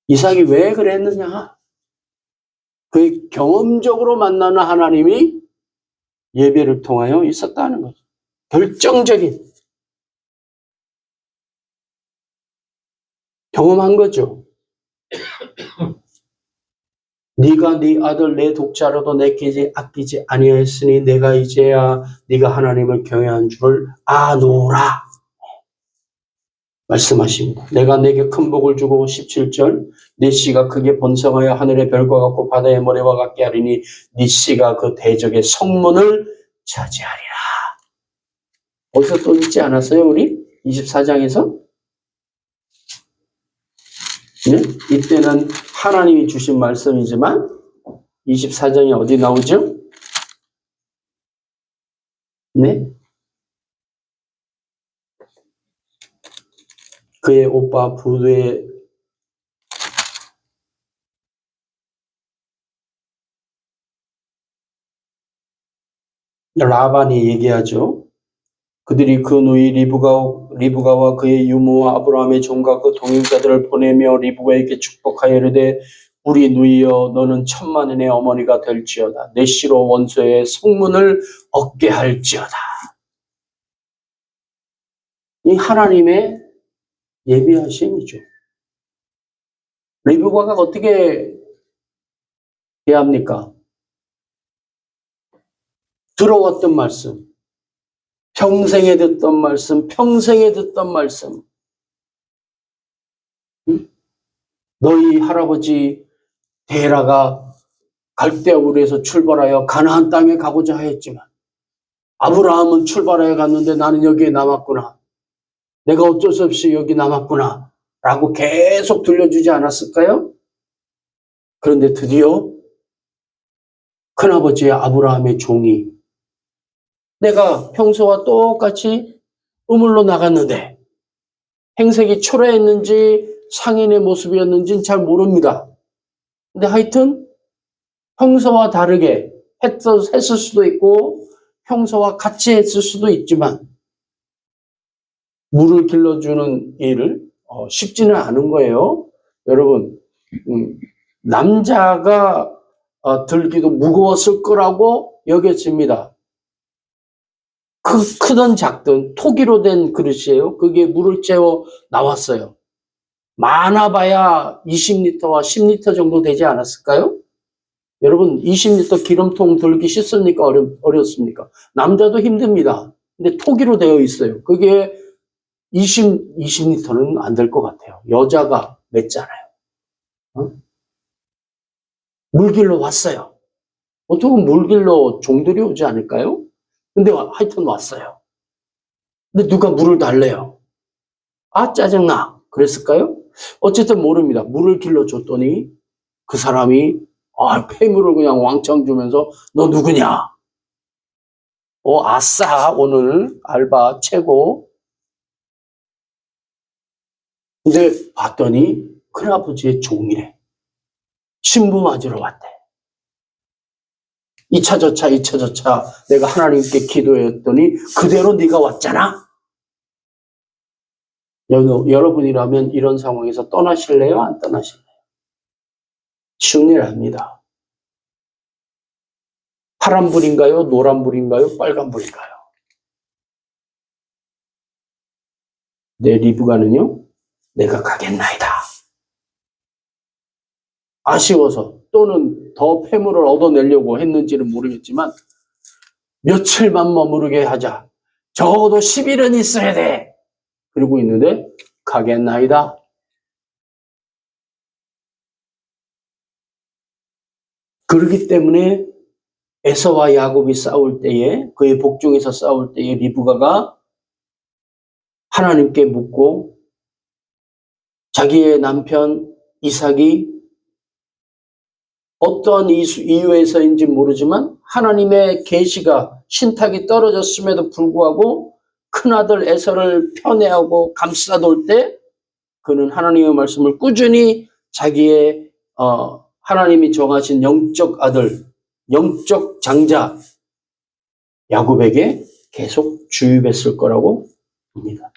이삭이 왜 그랬느냐? 그 경험적으로 만나는 하나님이 예배를 통하여 있었다는 거죠. 결정적인 경험한 거죠. 네가 네 아들 내 독자로도 내게 아끼지 아니하였으니 내가 이제야 네가 하나님을 경외한 줄을 아노라 말씀하십니다. 내가 내게 큰 복을 주고 17절 네 씨가 크게 번성하여 하늘의 별과 같고 바다의 모래와 같게 하리니 네 씨가 그 대적의 성문을 차지하리라. 어디서 또 읽지 않았어요 우리? 24장에서? 네? 이때는 하나님이 주신 말씀이지만 24장이 어디 나오죠? 네? 그의 오빠 부두의 라반이 얘기하죠. 그들이 그 누이 리브가와 그의 유모와 아브라함의 종과 그 동행자들을 보내며 리브가에게 축복하여 이르되 우리 누이여 너는 천만인의 어머니가 될지어다. 내 씨로 원수의 성문을 얻게 할지어다. 이 하나님의 예비하심이죠. 리브가가 어떻게 해야 합니까? 들어왔던 말씀, 평생에 듣던 말씀, 평생에 듣던 말씀. 너희 할아버지 데라가 갈대아우르에서 출발하여 가나안 땅에 가고자 하였지만 아브라함은 출발하여 갔는데 나는 여기에 남았구나. 내가 어쩔 수 없이 여기 남았구나 라고 계속 들려주지 않았을까요? 그런데 드디어 큰아버지 아브라함의 종이 내가 평소와 똑같이 우물로 나갔는데 행색이 초라했는지 상인의 모습이었는지는 잘 모릅니다. 근데 하여튼 평소와 다르게 했을 수도 있고 평소와 같이 했을 수도 있지만 물을 길러주는 일을 쉽지는 않은 거예요. 여러분, 남자가 들기도 무거웠을 거라고 여겨집니다. 크든 작든 토기로 된 그릇이에요. 그게 물을 채워 나왔어요. 많아봐야 20리터와 10리터 정도 되지 않았을까요? 여러분 20리터 기름통 들기 쉽습니까? 어렵습니까? 남자도 힘듭니다. 근데 토기로 되어 있어요. 그게 20리터는 안 될 것 같아요. 여자가 맺잖아요. 물길로 왔어요. 보통은 물길로 종들이 오지 않을까요? 근데 하여튼 왔어요. 근데 누가 물을 달래요. 아, 짜증나. 그랬을까요? 어쨌든 모릅니다. 물을 길러줬더니 그 사람이 폐물을 그냥 왕창 주면서 너 누구냐? 아싸, 오늘 알바 최고. 근데 봤더니 큰아버지의 종이래. 신부 맞으러 왔대. 2차 저차 내가 하나님께 기도했더니 그대로 네가 왔잖아. 여러분이라면 이런 상황에서 떠나실래요? 안 떠나실래요? 쉬운 일 아닙니다. 파란불인가요? 노란불인가요? 빨간불인가요? 내 리브가는요, 내가 가겠나이다. 아쉬워서 또는 더 폐물을 얻어내려고 했는지는 모르겠지만 며칠만 머무르게 하자. 적어도 10일은 있어야 돼. 그러고 있는데 가겠나이다. 그렇기 때문에 에서와 야곱이 싸울 때에 그의 복중에서 싸울 때에 리브가가 하나님께 묻고 자기의 남편 이삭이 어떠한 이유에서인지 모르지만 하나님의 계시가 신탁이 떨어졌음에도 불구하고 큰아들 에서를 편애하고 감싸돌 때 그는 하나님의 말씀을 꾸준히 자기의 하나님이 정하신 영적 아들, 영적 장자 야곱에게 계속 주입했을 거라고 봅니다.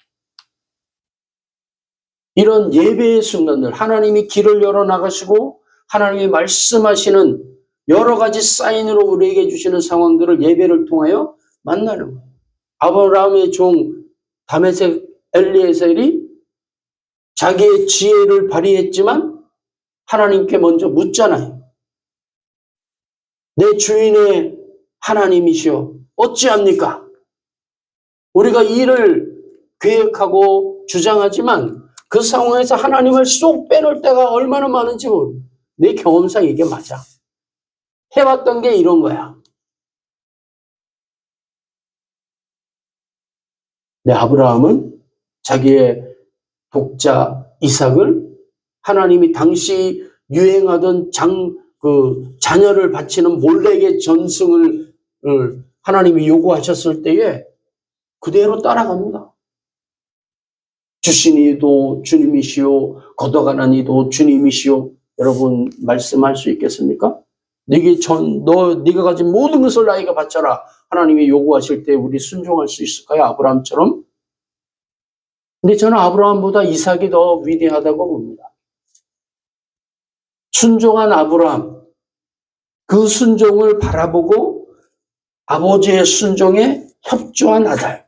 이런 예배의 순간들, 하나님이 길을 열어나가시고 하나님이 말씀하시는 여러 가지 사인으로 우리에게 주시는 상황들을 예배를 통하여 만나는 거예요. 아브라함의 종 다메섹 엘리에셀이 자기의 지혜를 발휘했지만 하나님께 먼저 묻잖아요. 내 주인의 하나님이시여 어찌합니까? 우리가 일을 계획하고 주장하지만 그 상황에서 하나님을 쏙 빼놓을 때가 얼마나 많은지 내 경험상 이게 맞아. 해왔던 게 이런 거야. 네, 아브라함은 자기의 독자 이삭을 하나님이 당시 유행하던 자녀를 바치는 몰렉의 전승을 하나님이 요구하셨을 때에 그대로 따라갑니다. 주신 이도 주님이시오, 걷어가는 이도 주님이시오. 여러분 말씀할 수 있겠습니까? 네가 가진 모든 것을 나에게 바쳐라. 하나님이 요구하실 때 우리 순종할 수 있을까요? 아브라함처럼? 근데 저는 아브라함보다 이삭이 더 위대하다고 봅니다. 순종한 아브라함, 그 순종을 바라보고 아버지의 순종에 협조한 아들.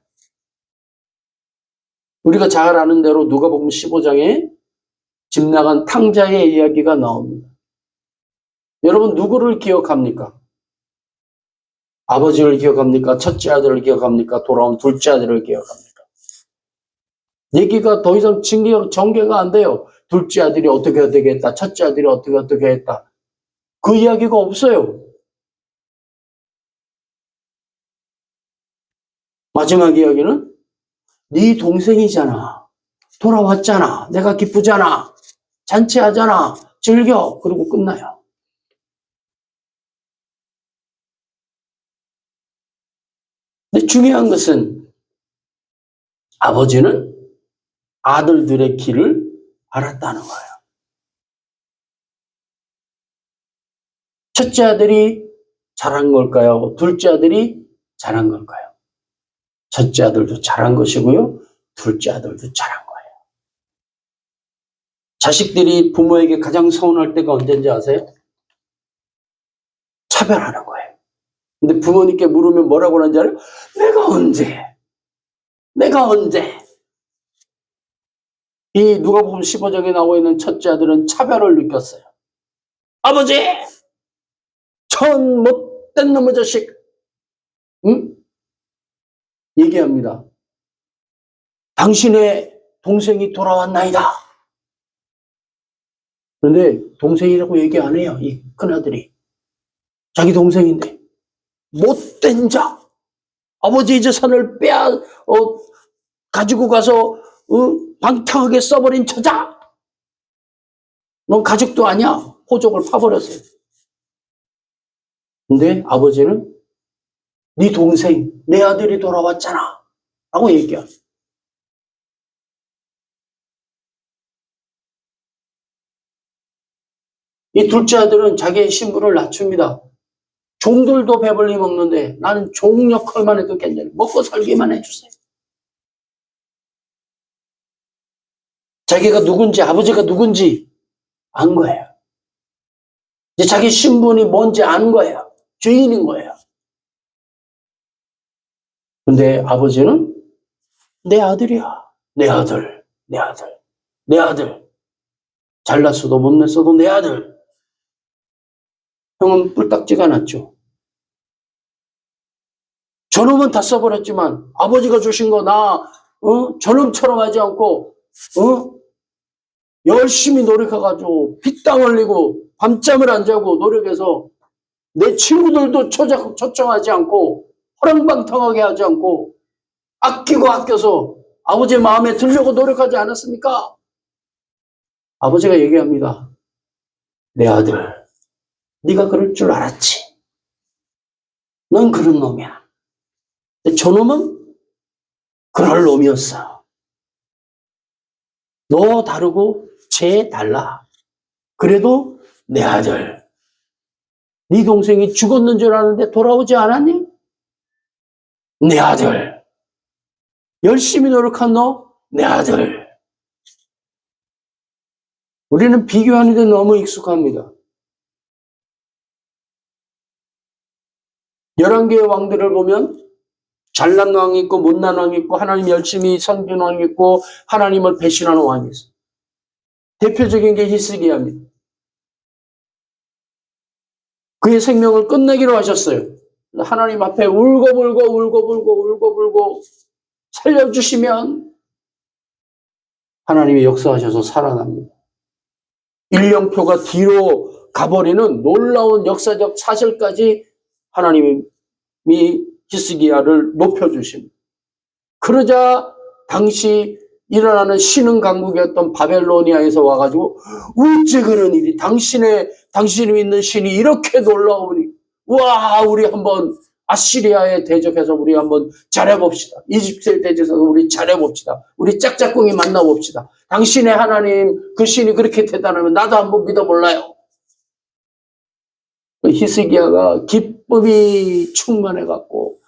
우리가 잘 아는 대로 누가복음 15장에 집 나간 탕자의 이야기가 나옵니다. 여러분 누구를 기억합니까? 아버지를 기억합니까? 첫째 아들을 기억합니까? 돌아온 둘째 아들을 기억합니까? 얘기가 더 이상 전개가 안 돼요. 둘째 아들이 어떻게 했다. 첫째 아들이 어떻게 했다. 그 이야기가 없어요. 마지막 이야기는 네 동생이잖아. 돌아왔잖아. 내가 기쁘잖아. 잔치하잖아. 즐겨. 그리고 끝나요. 근데 중요한 것은 아버지는 아들들의 길을 알았다는 거예요. 첫째 아들이 잘한 걸까요? 둘째 아들이 잘한 걸까요? 첫째 아들도 잘한 것이고요. 둘째 아들도 잘한 거예요. 자식들이 부모에게 가장 서운할 때가 언제인지 아세요? 차별하는 거예요. 근데 부모님께 물으면 뭐라고 하는지 알아요? 내가 언제? 내가 언제? 이 누가복음 15장에 나와 있는 첫째 아들은 차별을 느꼈어요. 아버지! 전 못된 놈의 자식! 응? 얘기합니다. 당신의 동생이 돌아왔나이다. 그런데 동생이라고 얘기 안 해요. 이 큰아들이. 자기 동생인데. 못된 자. 아버지의 재산을 가지고 가서 방탕하게 써버린 처자. 넌 가족도 아니야. 호적을 파버렸어요. 근데 아버지는 네 동생, 내 아들이 돌아왔잖아. 라고 얘기해요. 이 둘째 아들은 자기의 신분을 낮춥니다. 종들도 배불리 먹는데 나는 종 역할만 해도 괜찮아요. 먹고 살기만 해주세요. 자기가 누군지, 아버지가 누군지 안 거예요. 이제 자기 신분이 뭔지 안 거예요. 죄인인 거예요. 근데 아버지는 내 아들이야. 내 아들, 내 아들, 내 아들. 잘났어도 못냈어도 내 아들. 형은 뿔딱지가 났죠. 저놈은 다 써버렸지만 아버지가 주신 거 저놈처럼 하지 않고 열심히 노력해가지고 피땀 흘리고 밤잠을 안 자고 노력해서 내 친구들도 초청하지 않고 허랑방탕하게 하지 않고 아끼고 아껴서 아버지의 마음에 들려고 노력하지 않았습니까? 아버지가 얘기합니다. 내 아들, 네가 그럴 줄 알았지. 넌 그런 놈이야. 근데 저놈은 그럴 놈이었어. 너 다르고 쟤 달라. 그래도 내 아들, 네 동생이 죽었는 줄 아는데 돌아오지 않았니? 내 아들, 열심히 노력한 너, 내 아들. 우리는 비교하는 데 너무 익숙합니다. 11개의 왕들을 보면 잘난 왕이 있고 못난 왕이 있고 하나님 열심히 섬기는 왕이 있고 하나님을 배신하는 왕이 있어요. 대표적인 게 히스기야입니다. 그의 생명을 끝내기로 하셨어요. 하나님 앞에 울고 살려주시면 하나님이 역사하셔서 살아납니다. 일령표가 뒤로 가버리는 놀라운 역사적 사실까지 하나님이 히스기야를 높여주십니다. 그러자 당시 일어나는 신흥 강국이었던 바벨로니아에서 와가지고 어째 그런 일이 당신이 믿는 신이 이렇게 놀라우니 와 우리 한번 아시리아에 대적해서 우리 한번 잘해봅시다. 이집트에 대적해서 우리 잘해봅시다. 우리 짝짝꿍이 만나봅시다. 당신의 하나님 그 신이 그렇게 대단하면 나도 한번 믿어볼래요. 히스기야가 기쁨이 충만해갖고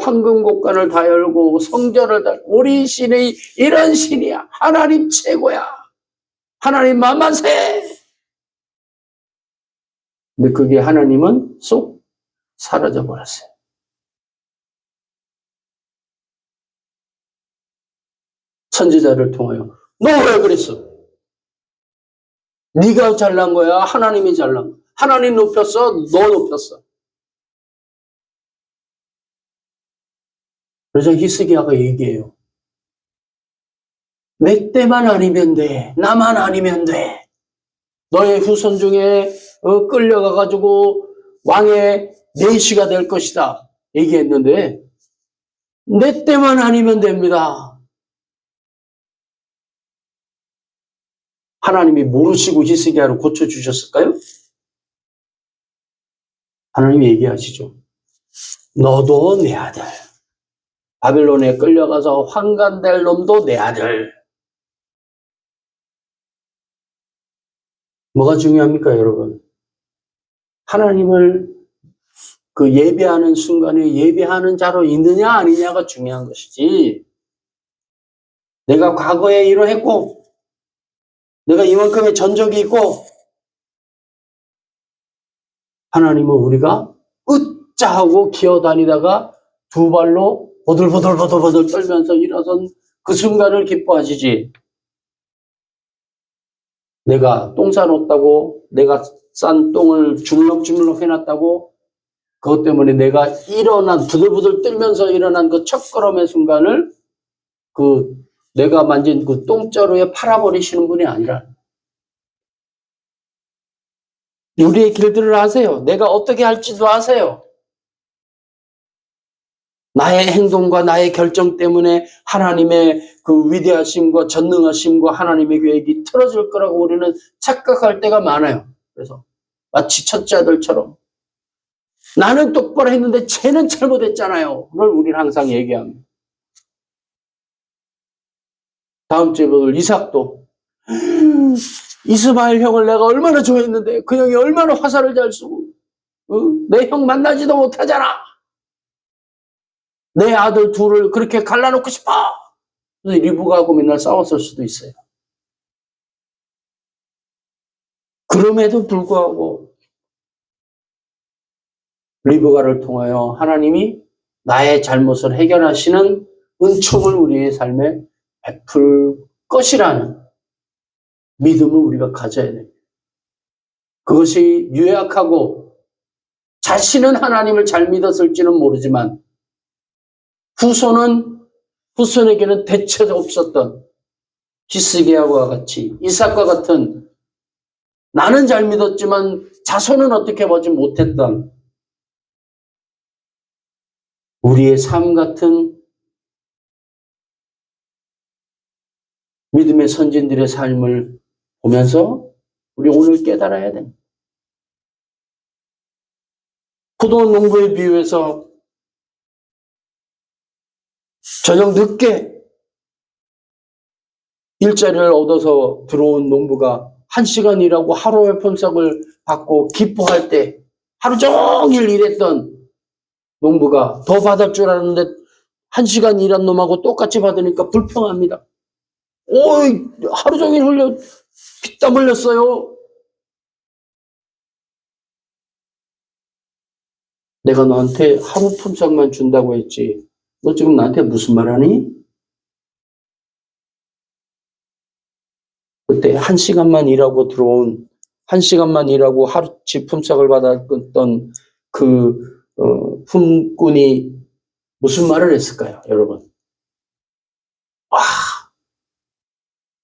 황금 곡간을 다 열고 성전을 다 우리 신이 이런 신이야. 하나님 최고야. 하나님 만만세. 근데 그게 하나님은 쏙 사라져버렸어요. 선지자를 통하여 너 왜 그랬어? 네가 잘난 거야? 하나님이 잘난 거야? 하나님 높였어? 너 높였어? 그래서 히스기야가 얘기해요. 내 때만 아니면 돼. 나만 아니면 돼. 너의 후손 중에 끌려가가지고 왕의 내시가 될 것이다. 얘기했는데 내 때만 아니면 됩니다. 하나님이 모르시고 히스기야를 고쳐주셨을까요? 하나님이 얘기하시죠. 너도 내 아들. 바벨론에 끌려가서 환관될 놈도 내 아들. 뭐가 중요합니까, 여러분? 하나님을 그 예배하는 순간에 예배하는 자로 있느냐 아니냐가 중요한 것이지. 내가 과거에 이러했고, 내가 이만큼의 전적이 있고, 하나님은 우리가 으짜 하고 기어다니다가 두 발로 보들보들 떨면서 일어선 그 순간을 기뻐하시지. 내가 똥 싸놓았다고, 내가 싼 똥을 주물럭주물럭 해놨다고, 그것 때문에 내가 부들부들 떨면서 일어난 그 첫걸음의 순간을 내가 만진 그 똥자루에 팔아버리시는 분이 아니라, 우리의 길들을 아세요. 내가 어떻게 할지도 아세요. 나의 행동과 나의 결정 때문에 하나님의 그 위대하심과 전능하심과 하나님의 계획이 틀어질 거라고 우리는 착각할 때가 많아요. 그래서 마치 첫째 아들처럼 나는 똑바로 했는데 쟤는 잘못했잖아요. 그걸 우리는 항상 얘기합니다. 다음 주에 볼 이삭도 이스마엘 형을 내가 얼마나 좋아했는데 그 형이 얼마나 화살을 잘 쏘고 내 형 만나지도 못하잖아. 내 아들 둘을 그렇게 갈라놓고 싶어. 그래서 리브가하고 맨날 싸웠을 수도 있어요. 그럼에도 불구하고 리브가를 통하여 하나님이 나의 잘못을 해결하시는 은총을 우리의 삶에 베풀 것이라는 믿음을 우리가 가져야 됩니다. 그것이 유약하고 자신은 하나님을 잘 믿었을지는 모르지만 후손에게는 대체 없었던 히스기야와 같이 이삭과 같은 나는 잘 믿었지만 자손은 어떻게 보지 못했던 우리의 삶 같은 믿음의 선진들의 삶을 보면서 우리 오늘 깨달아야 됩니다. 포도 농부에 비유해서 저녁 늦게 일자리를 얻어서 들어온 농부가 1시간 일하고 하루의 품삯을 받고 기뻐할 때 하루 종일 일했던 농부가 더 받을 줄 알았는데 1시간 일한 놈하고 똑같이 받으니까 불평합니다. 오이, 하루 종일 피땀 흘렸어요. 내가 너한테 하루 품삯만 준다고 했지. 너 지금 나한테 무슨 말 하니? 그때 1시간만 일하고 1시간만 일하고 하루치 품삯을 받았던 품꾼이 무슨 말을 했을까요, 여러분?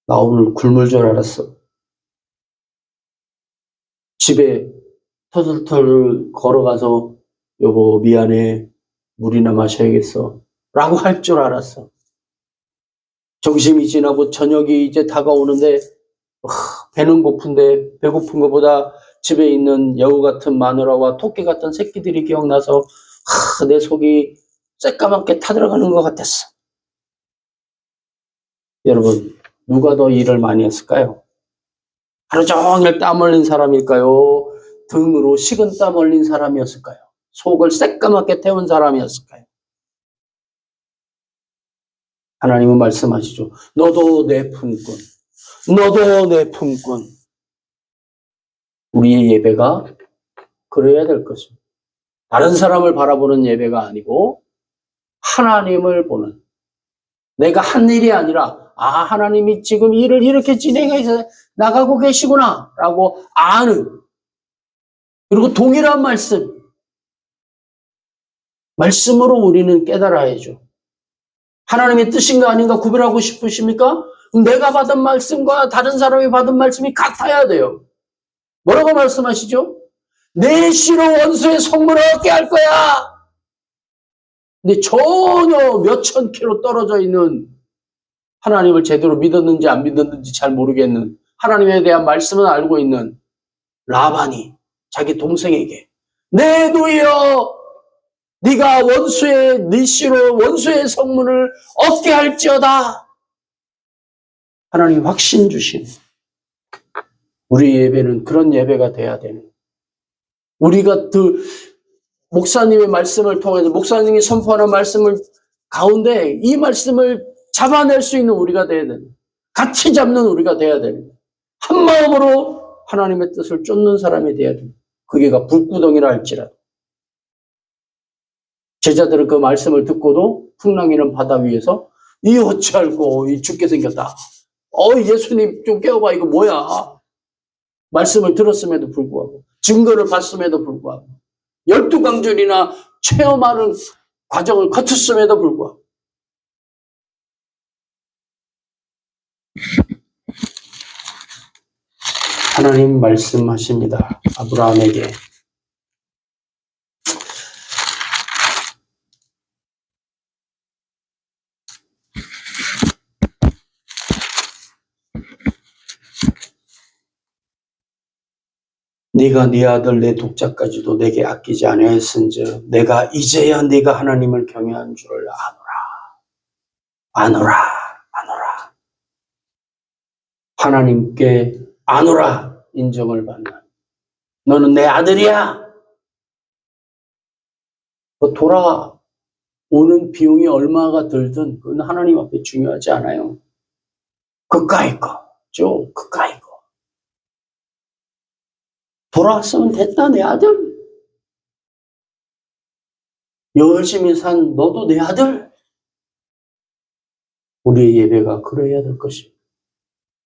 나 오늘 굶을 줄 알았어. 집에 터덜터덜 걸어가서 여보 미안해, 물이나 마셔야겠어 라고 할 줄 알았어. 점심이 지나고 저녁이 이제 다가오는데 배는 고픈데 배고픈 것보다 집에 있는 여우 같은 마누라와 토끼 같은 새끼들이 기억나서 내 속이 새까맣게 타들어가는 것 같았어. 여러분, 누가 더 일을 많이 했을까요? 하루 종일 땀 흘린 사람일까요? 등으로 식은 땀 흘린 사람이었을까요? 속을 새까맣게 태운 사람이었을까요? 하나님은 말씀하시죠. 너도 내 품꾼, 너도 내 품꾼. 우리의 예배가 그래야 될 것입니다. 다른 사람을 바라보는 예배가 아니고 하나님을 보는, 내가 한 일이 아니라 하나님이 지금 일을 이렇게 진행해서 나가고 계시구나 라고 아는, 그리고 동일한 말씀으로 우리는 깨달아야죠. 하나님의 뜻인가 아닌가 구별하고 싶으십니까? 내가 받은 말씀과 다른 사람이 받은 말씀이 같아야 돼요. 뭐라고 말씀하시죠? 내 씨로 원수의 성문을 얻게 할 거야. 근데 전혀 몇천 킬로 떨어져 있는 하나님을 제대로 믿었는지 안 믿었는지 잘 모르겠는 하나님에 대한 말씀은 알고 있는 라반이 자기 동생에게 내 누이여 네가 원수의 네 씨로 원수의 성문을 얻게 할지어다. 하나님 확신 주신 우리 예배는 그런 예배가 돼야 되는 우리가 그 목사님의 말씀을 통해서 목사님이 선포하는 말씀을 가운데 이 말씀을 잡아낼 수 있는 우리가 돼야 되는 같이 잡는 우리가 돼야 되는 한 마음으로 하나님의 뜻을 쫓는 사람이 돼야 되는 그게가 불구덩이라 할지라도 제자들은 그 말씀을 듣고도 풍랑이는 바다 위에서 이 어찌할꼬 이 죽게 생겼다. 예수님 좀 깨워봐 이거 뭐야. 말씀을 들었음에도 불구하고 증거를 봤음에도 불구하고 12강줄이나 체험하는 과정을 거쳤음에도 불구하고 하나님 말씀하십니다. 아브라함에게 네가 네 아들 내 독자까지도 내게 아끼지 아니하였은즉 내가 이제야 네가 하나님을 경외한 줄을 아노라. 하나님께 아노라 인정을 받는 너는 내 아들이야. 돌아오는 비용이 얼마가 들든 그건 하나님 앞에 중요하지 않아요. 그까이 거죠. 그까이 거. 돌아왔으면 됐다 내 아들. 열심히 산 너도 내 아들. 우리의 예배가 그래야 될 것입니다.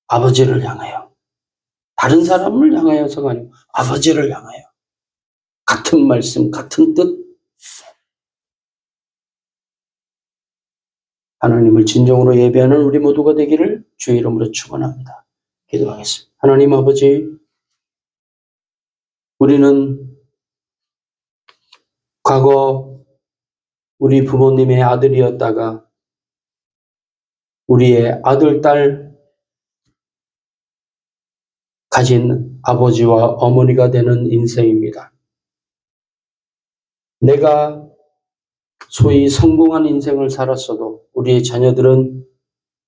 아버지를 향하여 다른 사람을 향하여서가 아니고 아버지를 향하여 같은 말씀 같은 뜻 하나님을 진정으로 예배하는 우리 모두가 되기를 주의 이름으로 축원합니다. 기도하겠습니다. 하나님 아버지 우리는 과거 우리 부모님의 아들이었다가 우리의 아들, 딸 가진 아버지와 어머니가 되는 인생입니다. 내가 소위 성공한 인생을 살았어도 우리의 자녀들은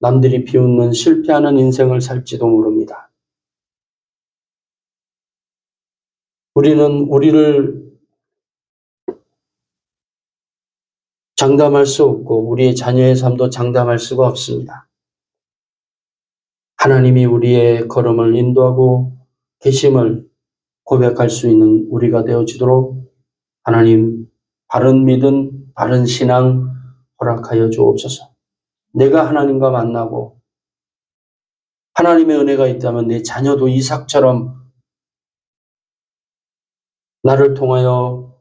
남들이 비웃는 실패하는 인생을 살지도 모릅니다. 우리는 우리를 장담할 수 없고 우리의 자녀의 삶도 장담할 수가 없습니다. 하나님이 우리의 걸음을 인도하고 계심을 고백할 수 있는 우리가 되어지도록 하나님 바른 믿음, 바른 신앙 허락하여 주옵소서. 내가 하나님과 만나고 하나님의 은혜가 있다면 내 자녀도 이삭처럼 나를 통하여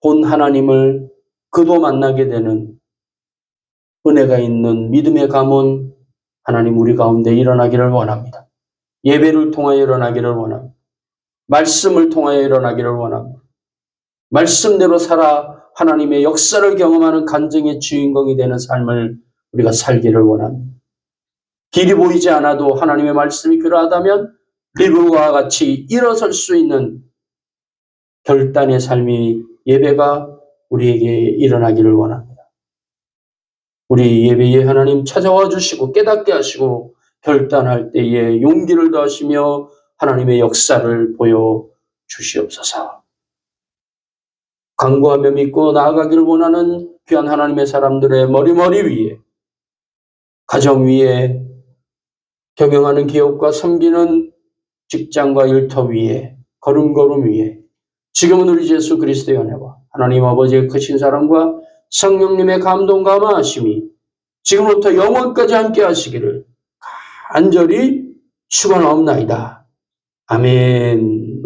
본 하나님을 그도 만나게 되는 은혜가 있는 믿음의 가문 하나님 우리 가운데 일어나기를 원합니다. 예배를 통하여 일어나기를 원합니다. 말씀을 통하여 일어나기를 원합니다. 말씀대로 살아 하나님의 역사를 경험하는 간증의 주인공이 되는 삶을 우리가 살기를 원합니다. 길이 보이지 않아도 하나님의 말씀이 그러하다면 리브와 같이 일어설 수 있는 결단의 삶이 예배가 우리에게 일어나기를 원합니다. 우리 예배에 하나님 찾아와 주시고 깨닫게 하시고 결단할 때에 용기를 더하시며 하나님의 역사를 보여 주시옵소서. 간구하며 믿고 나아가기를 원하는 귀한 하나님의 사람들의 머리 위에 가정 위에 경영하는 기업과 섬기는 직장과 일터 위에 걸음걸음 위에 지금은 우리 예수 그리스도의 은혜와 하나님 아버지의 크신 사랑과 성령님의 감동 감화하심이 지금부터 영원까지 함께 하시기를 간절히 축원하옵나이다. 아멘.